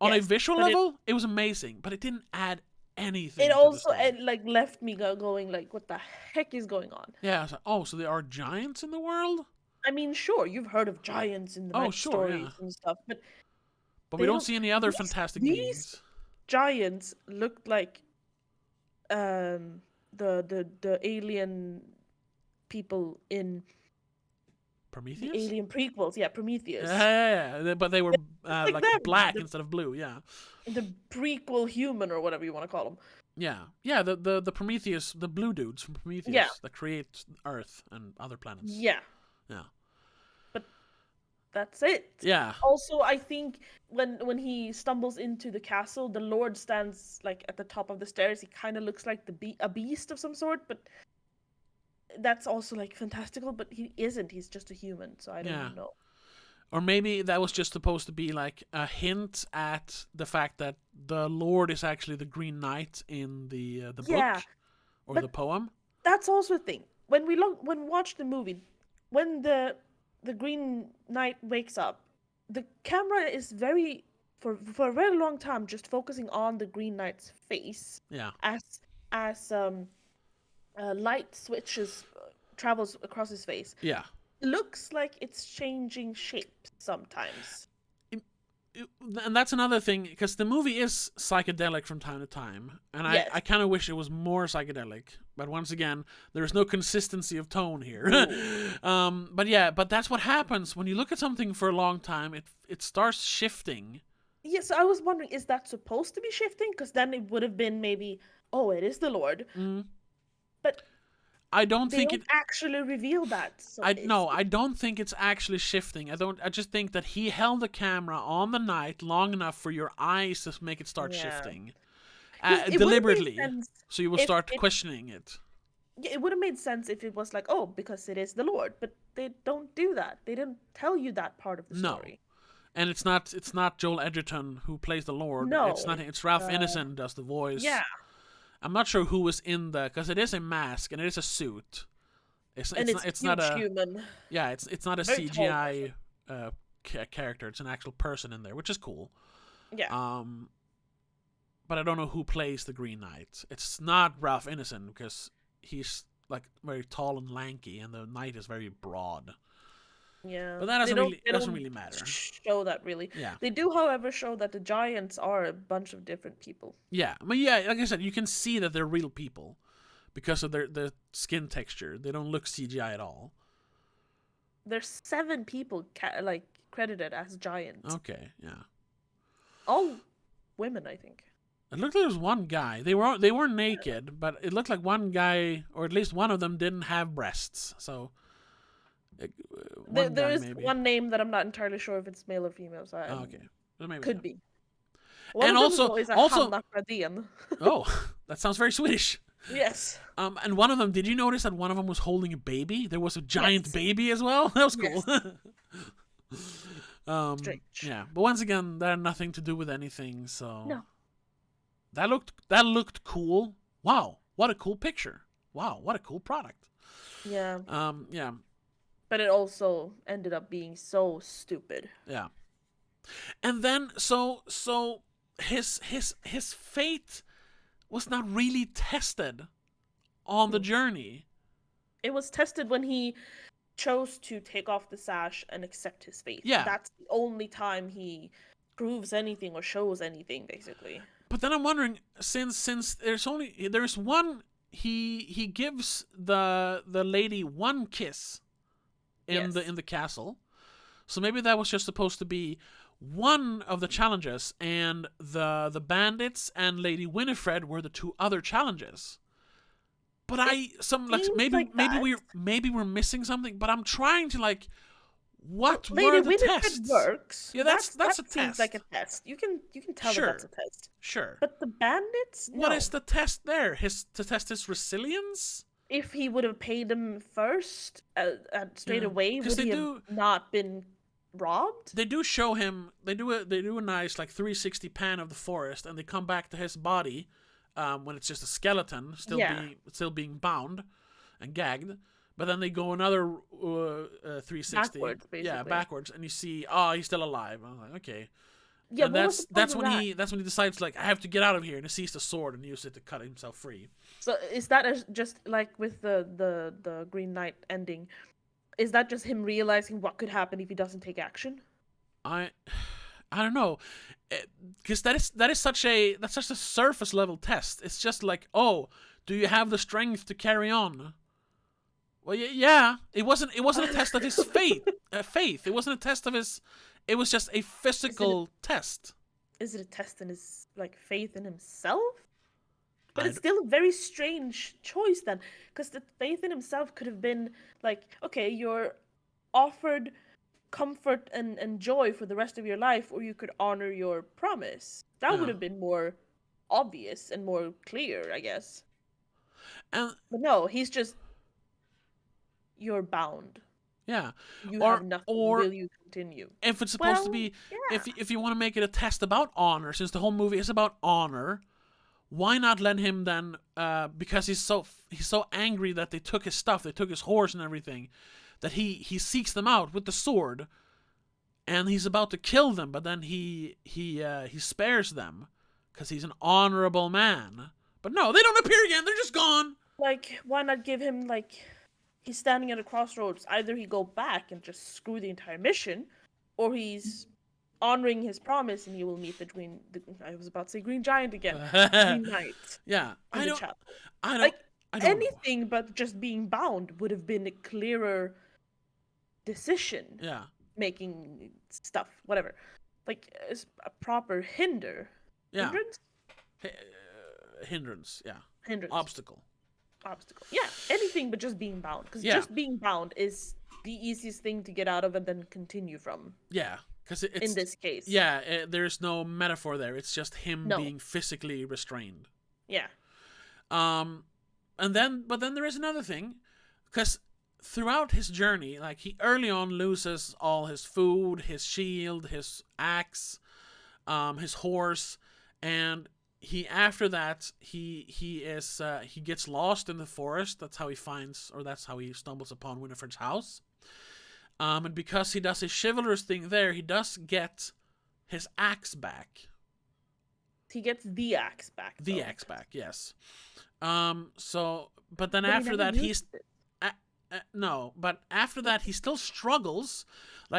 On a visual level, it was amazing, but it didn't add anything. It to also the story. like left me going like, what the heck is going on? Yeah, I was like, oh, so there are giants in the world? I mean, sure, you've heard of giants in the stories and stuff, but we don't see any other fantastic these beings. Giants looked like the alien people in Prometheus? the alien prequels. Yeah, Prometheus. Yeah. But they were like black instead of blue, yeah. The prequel human or whatever you want to call them. Yeah, the Prometheus, the blue dudes from Prometheus that create Earth and other planets. Yeah. Yeah. But that's it. Yeah. Also, I think when he stumbles into the castle, the Lord stands like at the top of the stairs. He kind of looks like a beast of some sort, but that's also like fantastical, but he isn't. He's just a human, so I don't know. Or maybe that was just supposed to be like a hint at the fact that the Lord is actually the Green Knight in the book or the poem. That's also a thing. When we watch the movie, when the Green Knight wakes up, the camera is for a very long time just focusing on the Green Knight's face. Yeah. As light switches travels across his face. Yeah. Looks like it's changing shape sometimes. And that's another thing, because the movie is psychedelic from time to time, and I kind of wish it was more psychedelic, but once again, there's no consistency of tone here. But that's what happens when you look at something for a long time. It starts shifting. Yes, I was wondering, is that supposed to be shifting? Because then it would have been maybe, oh, it is the Lord. But I don't think it actually reveal that. So I don't think it's actually shifting. I just think that he held the camera on the knight long enough for your eyes to make it start shifting. Deliberately. So you will start questioning it. Yeah, it would have made sense if it was like, oh, because it is the Lord, but they don't do that. They didn't tell you that part of the story. And it's not Joel Edgerton who plays the Lord. No. It's Ralph Ineson who does the voice. Yeah. I'm not sure who was in because it is a mask and it is a suit. It's not a human. Yeah, it's not a very CGI character. It's an actual person in there, which is cool. Yeah. But I don't know who plays the Green Knight. It's not Ralph Ineson because he's like very tall and lanky, and the knight is very broad. Yeah, but that doesn't really matter. Show that really. Yeah, they do, however, show that the giants are a bunch of different people. Yeah, but like I said, you can see that they're real people because of their skin texture. They don't look CGI at all. There's 7 people credited as giants. Okay, yeah. All women, I think. It looked like there was one guy. They were naked, but it looked like one guy, or at least one of them, didn't have breasts. So. There is one name that I'm not entirely sure if it's male or female. So okay, well, maybe could be. And also, oh, that sounds very Swedish. Yes. And one of them, did you notice that one of them was holding a baby? There was a giant baby as well. That was cool. Yes. Strange. Yeah, but once again, that had nothing to do with anything. So no. That looked cool. Wow, what a cool picture. Wow, what a cool product. Yeah. Yeah. But it also ended up being so stupid. Yeah. And then so his fate was not really tested on the journey. It was tested when he chose to take off the sash and accept his fate. Yeah. That's the only time he proves anything or shows anything, basically. But then I'm wondering, since there's one, he gives the lady one kiss in the castle, so maybe that was just supposed to be one of the challenges, and the bandits and Lady Winifred were the two other challenges. But maybe we're missing something. But I'm trying to what Lady were the Winifred tests? works. Yeah, that's that a seems test. like a test. You can tell Sure. that that's a test. Sure. But the bandits, no. What is the test there? To test his resilience? If he would have paid them first, straight away, would he have not been robbed? They do show him. They do a nice 360 pan of the forest, and they come back to his body when it's just a skeleton still being bound and gagged. But then they go another 360. Backwards, basically. Yeah, backwards, and you see, he's still alive. I'm like, okay. Yeah, and that's when he decides I have to get out of here, and he sees the sword and uses it to cut himself free. So is that just like with the Green Knight ending? Is that just him realizing what could happen if he doesn't take action? I don't know, because that is such a surface level test. It's just do you have the strength to carry on? Well, yeah. It wasn't a test of his faith. It wasn't a test of his. It was just a physical test. Is it a test in his faith in himself? But it's still a very strange choice then, because the faith in himself could have been okay, you're offered comfort and joy for the rest of your life, or you could honor your promise. That would have been more obvious and more clear, I guess. But no, he's just, you're bound. Yeah. You have nothing. Will you continue? If it's supposed to be, if you want to make it a test about honor, since the whole movie is about honor, why not let him then? Because he's so angry that they took his stuff, they took his horse and everything, that he seeks them out with the sword, and he's about to kill them, but then he spares them because he's an honorable man. But no, they don't appear again. They're just gone. Why not give him he's standing at a crossroads. Either he go back and just screw the entire mission, or he's honoring his promise and he will meet I was about to say Green Giant again. Green Knight. Yeah. I don't anything know. but just being bound would have been a clearer decision. Yeah. Making stuff, whatever. A proper hindrance? Hindrance, yeah. Hindrance. Obstacle. Yeah, anything but just being bound. Because just being bound is the easiest thing to get out of and then continue from. Yeah, because it's... in this case. Yeah, there's no metaphor there. It's just him being physically restrained. Yeah. But then there is another thing. Because throughout his journey, he early on loses all his food, his shield, his axe, his horse, and... he gets lost in the forest. That's how he stumbles upon Winifred's house. And because he does his chivalrous thing there, he does get his axe back. He gets the axe back. The axe back, yes. But after that, he's no. But after that, he still struggles.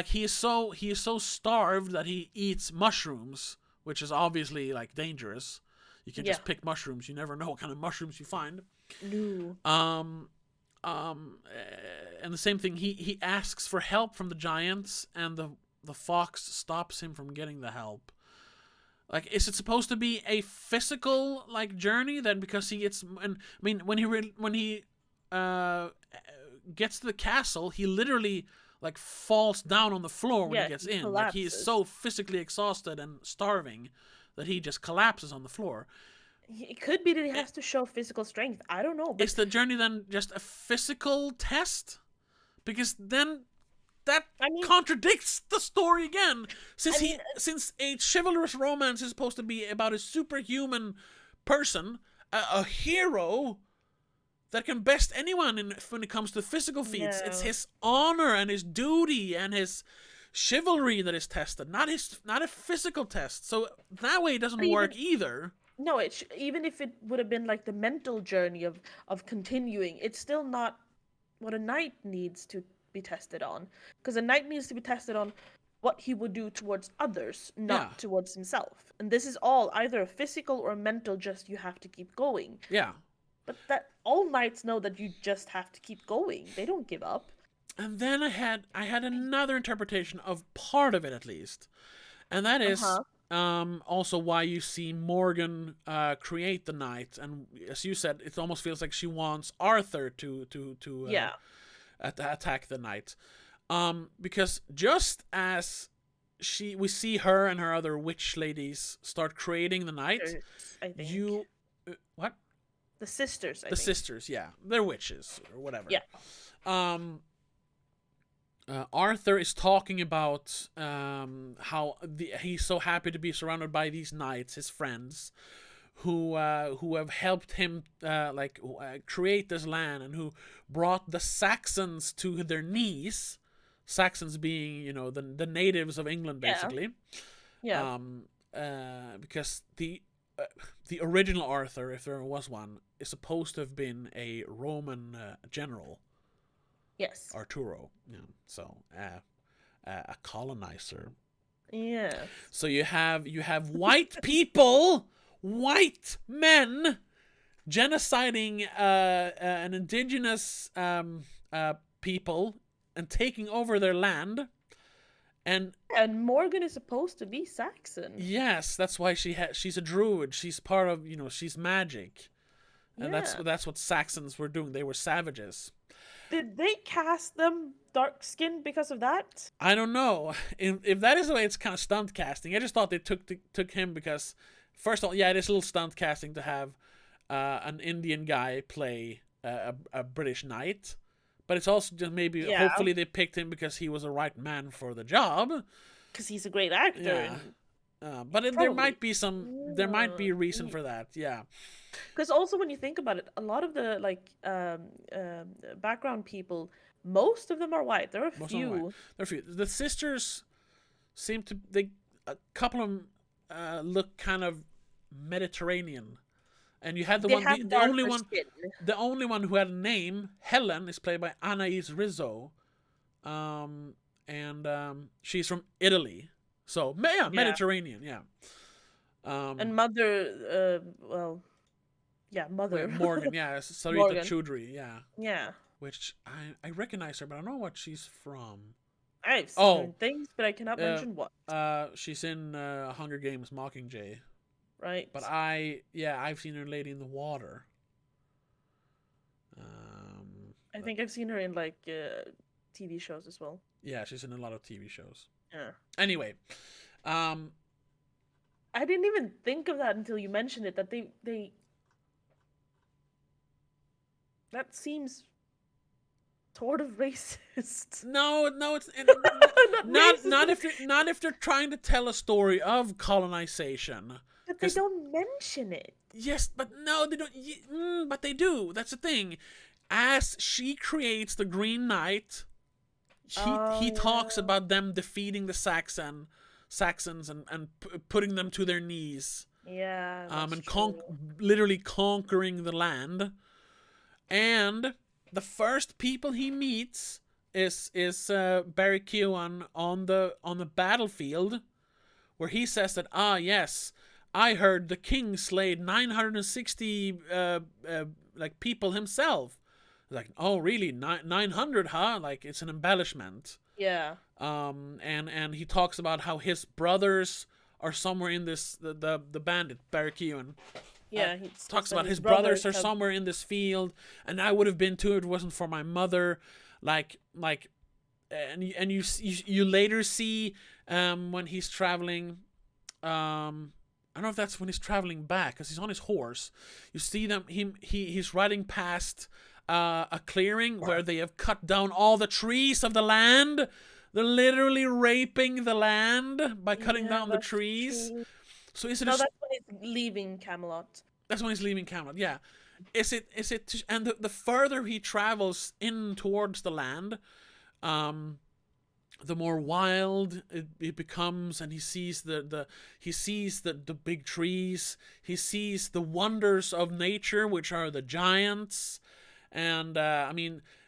He is so starved that he eats mushrooms, which is obviously dangerous. You can just pick mushrooms. You never know what kind of mushrooms you find. No. And the same thing. He asks for help from the giants, and the fox stops him from getting the help. Is it supposed to be a physical journey then? Because he gets, and I mean, when he gets to the castle, he literally falls down on the floor when he gets in. He is so physically exhausted and starving that he just collapses on the floor. It could be that he has to show physical strength. I don't know. But... is the journey then just a physical test? Because then that contradicts the story again. Since a chivalrous romance is supposed to be about a superhuman person, a hero that can best anyone when it comes to physical feats. No. It's his honor and his duty and his chivalry that is tested, not a physical test. So that way it doesn't work either. No, even if it would have been the mental journey of continuing, it's still not what a knight needs to be tested on, because a knight needs to be tested on what he would do towards others, Yeah. not towards himself. And this is all either a physical or a mental, just you have to keep going. Yeah. But that all knights know that you just have to keep going. They don't give up. And then I had another interpretation of part of it at least, and that is also why you see Morgan create the knight. And as you said, it almost feels like she wants Arthur to attack the knight, because just as we see her and her other witch ladies start creating the knight, I think. What? The sisters, I the think. sisters, yeah, they're witches or whatever. Yeah. Arthur is talking about how he's so happy to be surrounded by these knights, his friends, who have helped him create this land, and who brought the Saxons to their knees. Saxons being, the natives of England, basically. Yeah. Because the original Arthur, if there was one, is supposed to have been a Roman general. Yes. Arturo. Yeah. So a colonizer. Yeah. So you have white people, white men, genociding an indigenous people and taking over their land. And Morgan is supposed to be Saxon. Yes, that's why she's a druid. She's part of, she's magic. And that's what Saxons were doing. They were savages. Did they cast them dark skinned because of that? I don't know. If that is the way, it's kind of stunt casting. I just thought they took him because, first of all, yeah, it is a little stunt casting to have an Indian guy play a British knight. But it's also just maybe, hopefully they picked him because he was the right man for the job. Because he's a great actor. Yeah. But there might be a reason for that, yeah. Because also when you think about it, a lot of the background people, most of them are white. There are a few. The sisters seem to, a couple of them look kind of Mediterranean. And you had the only one who had a name, Helen, is played by Anais Rizzo. And she's from Italy. So, Mediterranean, yeah. And Mother, Mother. Morgan, yeah. Sarita Choudhury, yeah. Yeah. Which, I recognize her, but I don't know what she's from. I've seen things, but I cannot mention what. She's in Hunger Games Mockingjay. Right. But I've seen her in Lady in the Water. I think I've seen her in TV shows as well. Yeah, she's in a lot of TV shows. Yeah. Anyway, I didn't even think of that until you mentioned it. That they that seems sort of racist. No, it's not if they're trying to tell a story of colonization. But they don't mention it. Yes, but no, they don't. But they do. That's the thing. As she creates the Green Knight, he talks about them defeating the Saxons and putting them to their knees. Yeah. And literally conquering the land. And the first people he meets is Barry Keoghan on the battlefield, where he says that yes, I heard the king slayed 960 people himself. Like, oh really, 900, huh? Like, it's an embellishment. Yeah. And he talks about how his brothers are somewhere in this the bandit Barry Keoghan. Yeah, he talks about his brothers are somewhere in this field, and I would have been too if it wasn't for my mother. And you later see when he's traveling. I don't know if that's when he's traveling back, because he's on his horse. You see them. He's riding past a clearing where they have cut down all the trees of the land. They're literally raping the land by cutting down the trees. True. So is it? No, that's when he's leaving Camelot. That's when he's leaving Camelot. Yeah. Is it? And the further he travels in towards the land, the more wild it becomes, and he sees the big trees. He sees the wonders of nature, which are the giants. And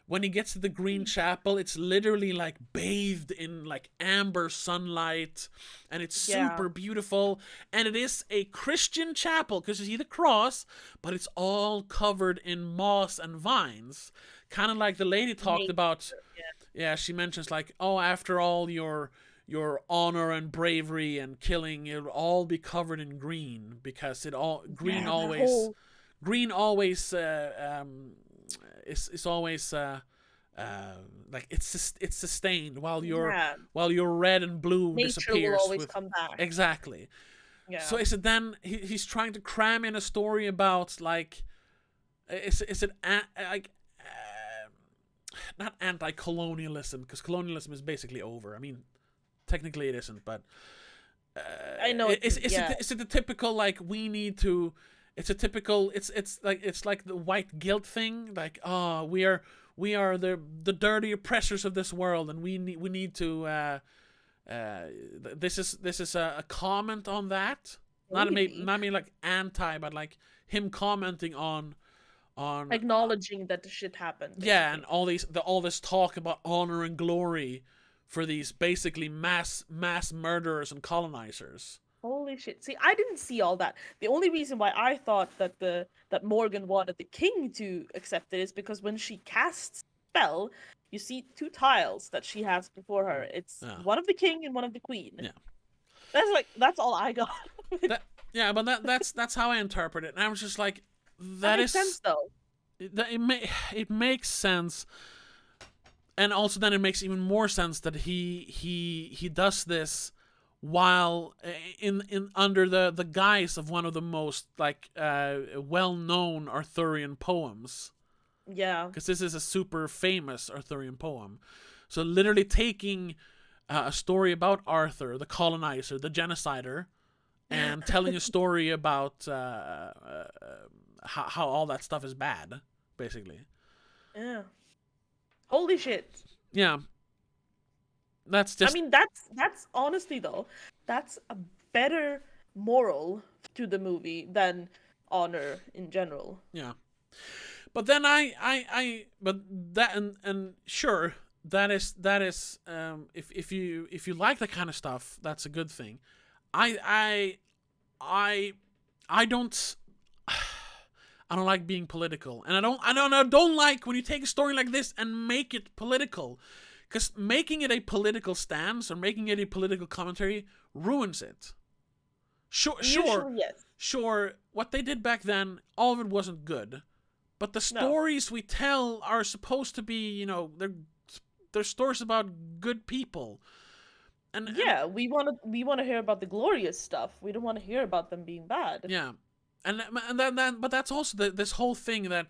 when he gets to the Green Chapel, it's literally like bathed in like amber sunlight, and it's Yeah. super beautiful. And it is a Christian chapel because you see the cross, but it's all covered in moss and vines, kind of like the lady talked Nature. about. Yeah, she mentions like, oh, after all your honor and bravery and killing, it'll all be covered in green because it all green Yeah, the always whole green always is always like it's sustained yeah, while your red and blue nature will disappears always with come back. exactly. Yeah. So is it then he's trying to cram in a story about like is it like not anti-colonialism because colonialism is basically over. I mean, technically it isn't, but I know what you, yeah. is it the typical like we need to? It's a typical. It's like the white guilt thing. Like we are the dirty oppressors of this world, and we need to. This is a comment on that. Maybe. Not me like anti, but like him commenting on Acknowledging that the shit happened, yeah, and basically. all this talk about honor and glory for these basically mass murderers and colonizers. Holy shit. See, I didn't see all that. The only reason why I thought that that Morgan wanted the king to accept it is because when she casts spell, you see two tiles that she has before her. It's Yeah, one of the king and one of the queen. yeah. That's all I got. That yeah, but that's how I interpret it. And I was just like, That that makes sense is though. it makes sense, and also then it makes even more sense that he does this while in under the guise of one of the most like well known Arthurian poems, Yeah. because this is a super famous Arthurian poem. So literally taking a story about Arthur, the colonizer, the genocider, and telling a story about how all that stuff is bad, basically. Yeah. Holy shit. Yeah, that's I just mean, that's honestly though, that's a better moral to the movie than honor in general. yeah. But then but that and sure that is if you like that kind of stuff, that's a good thing. I I I I don't I don't like being political, and I don't like when you take a story like this and make it political, because making it a political stance or making it a political commentary ruins it. Usually, yes. Sure. What they did back then, all of it wasn't good, but the No. stories we tell are supposed to be, they're stories about good people, and Yeah, we want to hear about the glorious stuff. We don't want to hear about them being bad. yeah, and then but that's also this whole thing that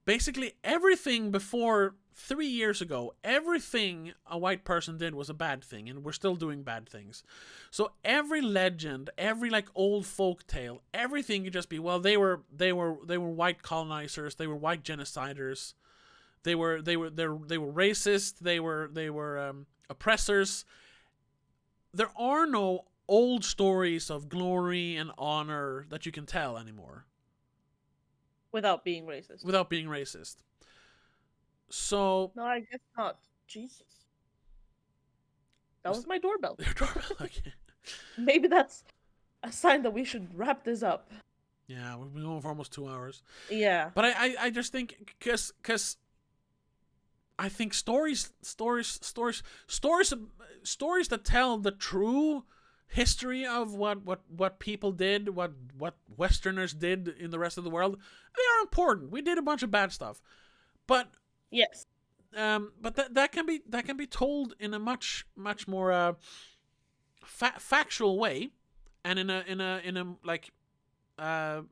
basically everything before 3 years ago, everything a white person did was a bad thing, and we're still doing bad things. So every legend, every like old folk tale, everything could just be, well, they were white colonizers, they were white genociders, they were racist, they were oppressors. There are no old stories of glory and honor that you can tell anymore Without being racist. without being racist. So No, I guess not. Jesus. That was my doorbell. your doorbell. Okay. Maybe that's a sign that we should wrap this up. Yeah, we've been going for almost 2 hours. Yeah. But I just think because I think stories that tell the true history of what people did, what Westerners did in the rest of the world, they are important. We did a bunch of bad stuff, but Yes. that can be told in a much more factual way, and in a like in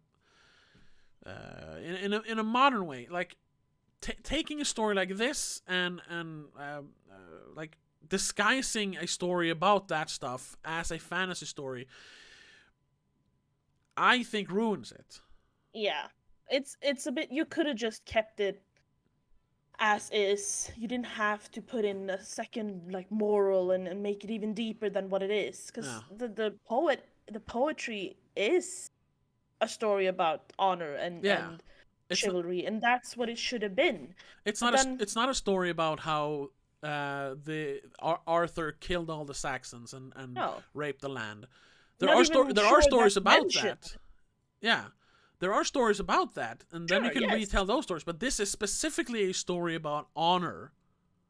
a modern way, like taking a story like this and like disguising a story about that stuff as a fantasy story, I think ruins it. Yeah. It's a bit, you could have just kept it as is. You didn't have to put in a second like moral and make it even deeper than what it is, because Yeah. the poetry is a story about honor and Yeah. It's not. chivalry, and that's what it should have been. It's But not a. then It's not a story about how Arthur killed all the Saxons and no, raped the land. not even There are sure stories that's about mentioned. that. Yeah, there are stories about that, and then you Sure, can yes. retell those stories. But this is specifically a story about honor.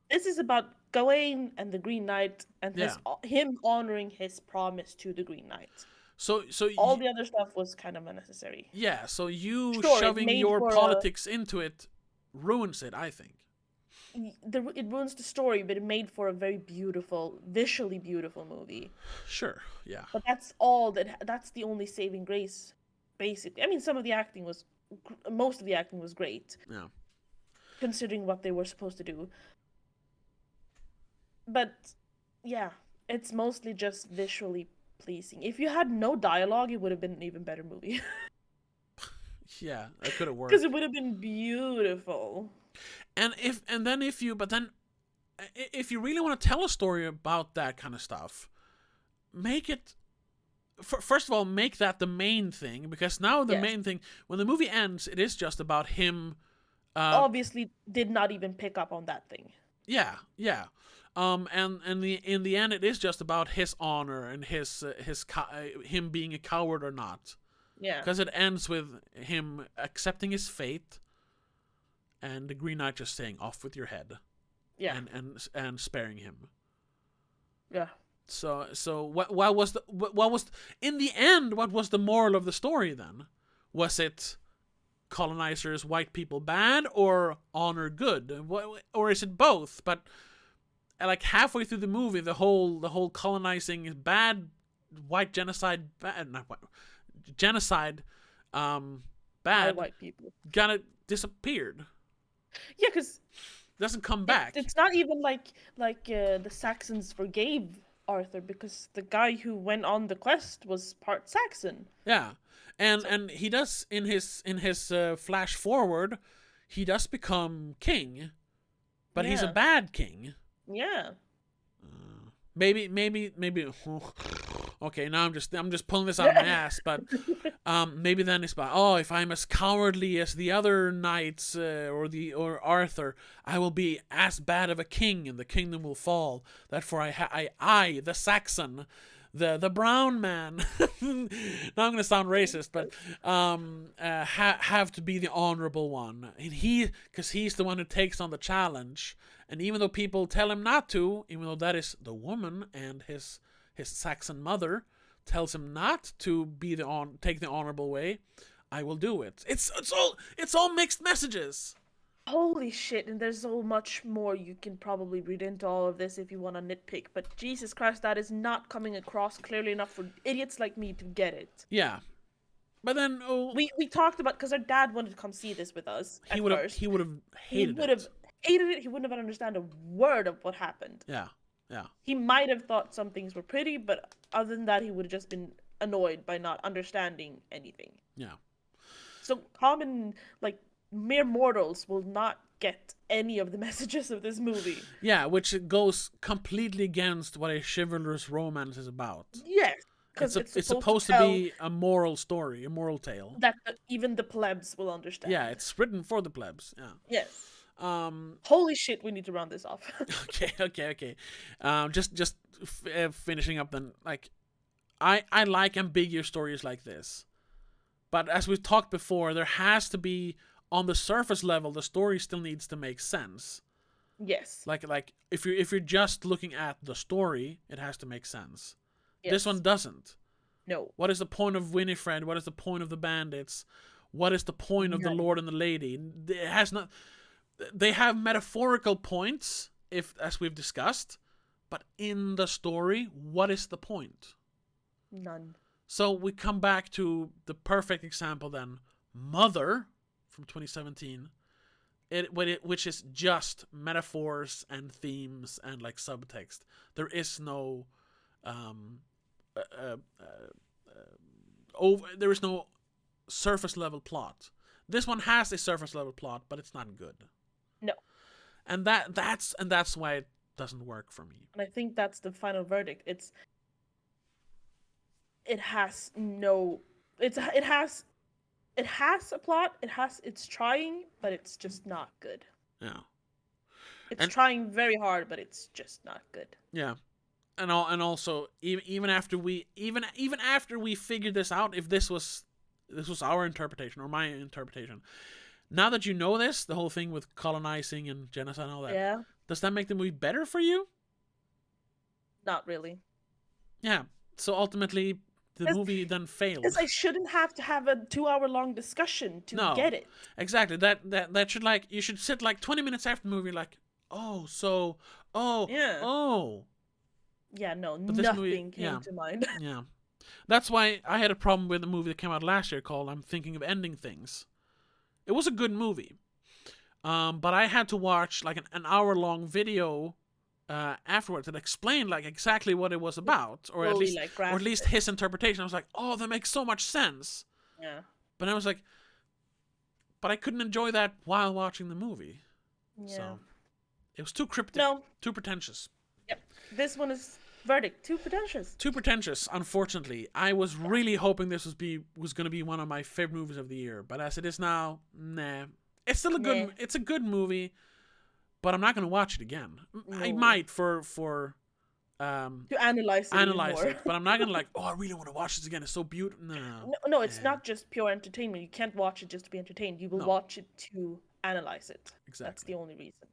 This is about Gawain and the Green Knight and Yeah. him honoring his promise to the Green Knight. So All the other stuff was kind of unnecessary. yeah. So you Sure, it shoving made your for a politics into it ruins it. I think. it ruins the story, but it made for a very beautiful, visually beautiful movie. Sure. Yeah. But that's all that's the only saving grace, basically. I mean, some of the acting was, most of the acting was great, Yeah. considering what they were supposed to do. But yeah, it's mostly just visually pleasing. If you had no dialogue, it would have been an even better movie. Yeah. It could have worked. Because it would have been beautiful. And if you really want to tell a story about that kind of stuff, make it. First of all, make that the main thing, because now the Yes. main thing, when the movie ends, it is just about him. Obviously, did not even pick up on that thing. Yeah, yeah. And in the end, it is just about his honor and him being a coward or not, Yeah. because it ends with him accepting his fate, and the Green Knight just saying, "Off with your head," Yeah. and sparing him. Yeah. So what was in the end? What was the moral of the story then? Was it colonizers, white people bad, or honor good, or is it both? But like halfway through the movie, the whole colonizing is bad, white genocide bad, not white, genocide, By bad, white people. got disappeared. Yeah, because Doesn't come back. it's not even like the Saxons forgave Arthur, because the guy who went on the quest was part Saxon. Yeah, and he does in his flash forward, he does become king, but he's a Yeah. bad king. Yeah. Maybe. Okay, now I'm just pulling this out of my ass, but maybe then it's about, oh, if I'm as cowardly as the other knights or Arthur, I will be as bad of a king, and the kingdom will fall. Therefore, I the Saxon, the brown man. Now I'm gonna sound racist, but have to be the honorable one, and because he's the one who takes on the challenge. And even though people tell him not to, even though that is the woman and his Saxon mother tells him not to take the honorable way, I will do it. It's all mixed messages. Holy shit, and there's so much more you can probably read into all of this if you want to nitpick, but Jesus Christ, that is not coming across clearly enough for idiots like me to get it. Yeah, but then We talked about, because our dad wanted to come see this with us at first. he would have He hated would it. have hated it. He wouldn't have understood a word of what happened. Yeah, yeah, He might have thought some things were pretty, but other than that, he would have just been annoyed by not understanding anything. yeah. So common, like, mere mortals will not get any of the messages of this movie. Yeah, which goes completely against what a chivalrous romance is about. Yes, because It's supposed to be a moral story, a moral tale. that even the plebs will understand. Yeah, it's written for the plebs. Yeah. Yes. Holy shit, we need to round this off. Okay. Just finishing up then. Like, I like ambiguous stories like this, but as we've talked before, there has to be, on the surface level, the story still needs to make sense. Yes. Like if you're just looking at the story, it has to make sense. Yes. This one doesn't. No. What is the point of Winifred? What is the point of the bandits? What is the point of the Lord and the Lady? It has not. They have metaphorical points, as we've discussed, but in the story, what is the point? None. So we come back to the perfect example then, Mother from 2017, which is just metaphors and themes and like subtext. There is no there is no surface level plot. This one has a surface level plot, but it's not good. No. And that's why it doesn't work for me. And I think that's the final verdict. It has It has a plot. It's trying, but it's just not good. Yeah. It's And trying very hard, but it's just not good. yeah. And also even after we figured this out, if this was our interpretation or my interpretation, now that you know this, the whole thing with colonizing and genocide and all that, Yeah, does that make the movie better for you? not really. Yeah. So ultimately, the movie then failed. Because I shouldn't have to have a 2 hour long discussion to No, get it. exactly. That should, like, you should sit like 20 minutes after the movie, like, oh, so, oh, Yeah. oh. Yeah, no, But this movie, nothing came yeah, to mind. yeah. That's why I had a problem with a movie that came out last year called I'm Thinking of Ending Things. It was a good movie, but I had to watch like an hour-long video afterwards that explained like exactly what it was about, or at Fully least like or at grasped least it. his interpretation. I was like, oh, that makes so much sense. Yeah. But I was like, but I couldn't enjoy that while watching the movie. Yeah. So it was too cryptic, No. too pretentious. Yep. This one is verdict. Too pretentious. Too pretentious, unfortunately. I was really hoping this was going to be one of my favorite movies of the year, but as it is now, nah. It's still Nah. it's a good movie, but I'm not going to watch it again. I No. might for To analyze it even more. it, but I'm not going to like, oh, I really want to watch this again. It's so beautiful. No. No, it's not just pure entertainment. You can't watch it just to be entertained. You will No. watch it to analyze it. Exactly. That's the only reason.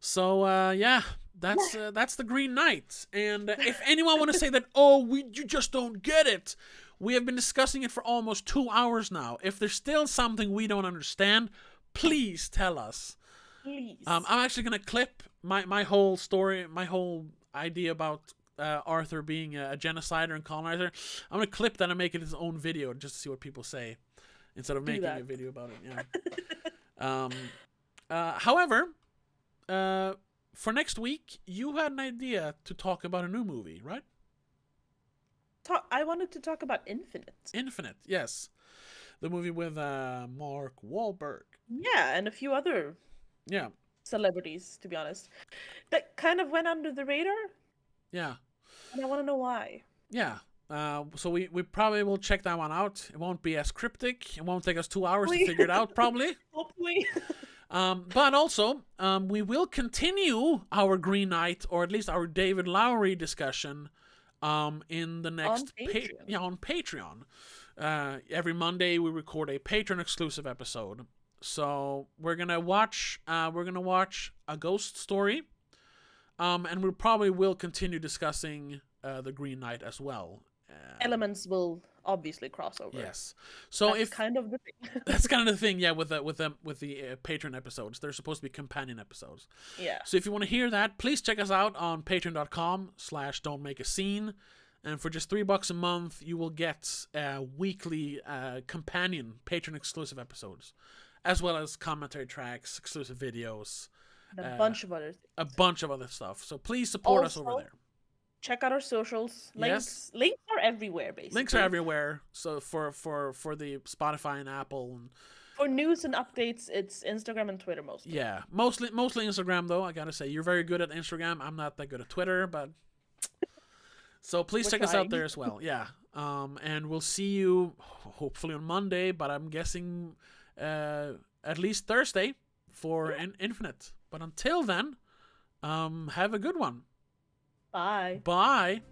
So yeah, that's the Green Knight. And if anyone want to say that, oh, you just don't get it, we have been discussing it for almost 2 hours now. If there's still something we don't understand, please tell us. Please. I'm actually gonna clip my whole story, my whole idea about Arthur being a genocider and colonizer. I'm gonna clip that and make it his own video just to see what people say, instead of making a video about it. Yeah. However, for next week, you had an idea to talk about a new movie, right? I wanted to talk about Infinite. Infinite, yes, the movie with Mark Wahlberg. Yeah, and a few other celebrities, to be honest, that kind of went under the radar. Yeah. And I want to know why. Yeah. So we probably will check that one out. It won't be as cryptic. It won't take us 2 hours to figure it out, probably. Hopefully. But also, we will continue our Green Knight, or at least our David Lowery discussion, in the next on Patreon. Every Monday we record a Patreon exclusive episode. So we're gonna watch a ghost story, and we probably will continue discussing the Green Knight as well. Elements will obviously cross over. Yes. So that's kind of the thing. That's kind of the thing, yeah. With the Patreon episodes, they're supposed to be companion episodes. Yeah. So if you want to hear that, please check us out on patreon.com/don'tmakeascene. And for just $3 a month, you will get weekly companion Patreon exclusive episodes, as well as commentary tracks, exclusive videos, and a bunch of other things. A bunch of other stuff. So please support us over there. Check out our socials. Links are everywhere, basically. Links are everywhere. So for the Spotify and Apple, and for news and updates, it's Instagram and Twitter mostly. Yeah, mostly Instagram though. I gotta say, you're very good at Instagram. I'm not that good at Twitter, but so please check us out there as well. Yeah. And we'll see you hopefully on Monday, but I'm guessing at least Thursday for Infinite. But until then, have a good one. Bye. Bye.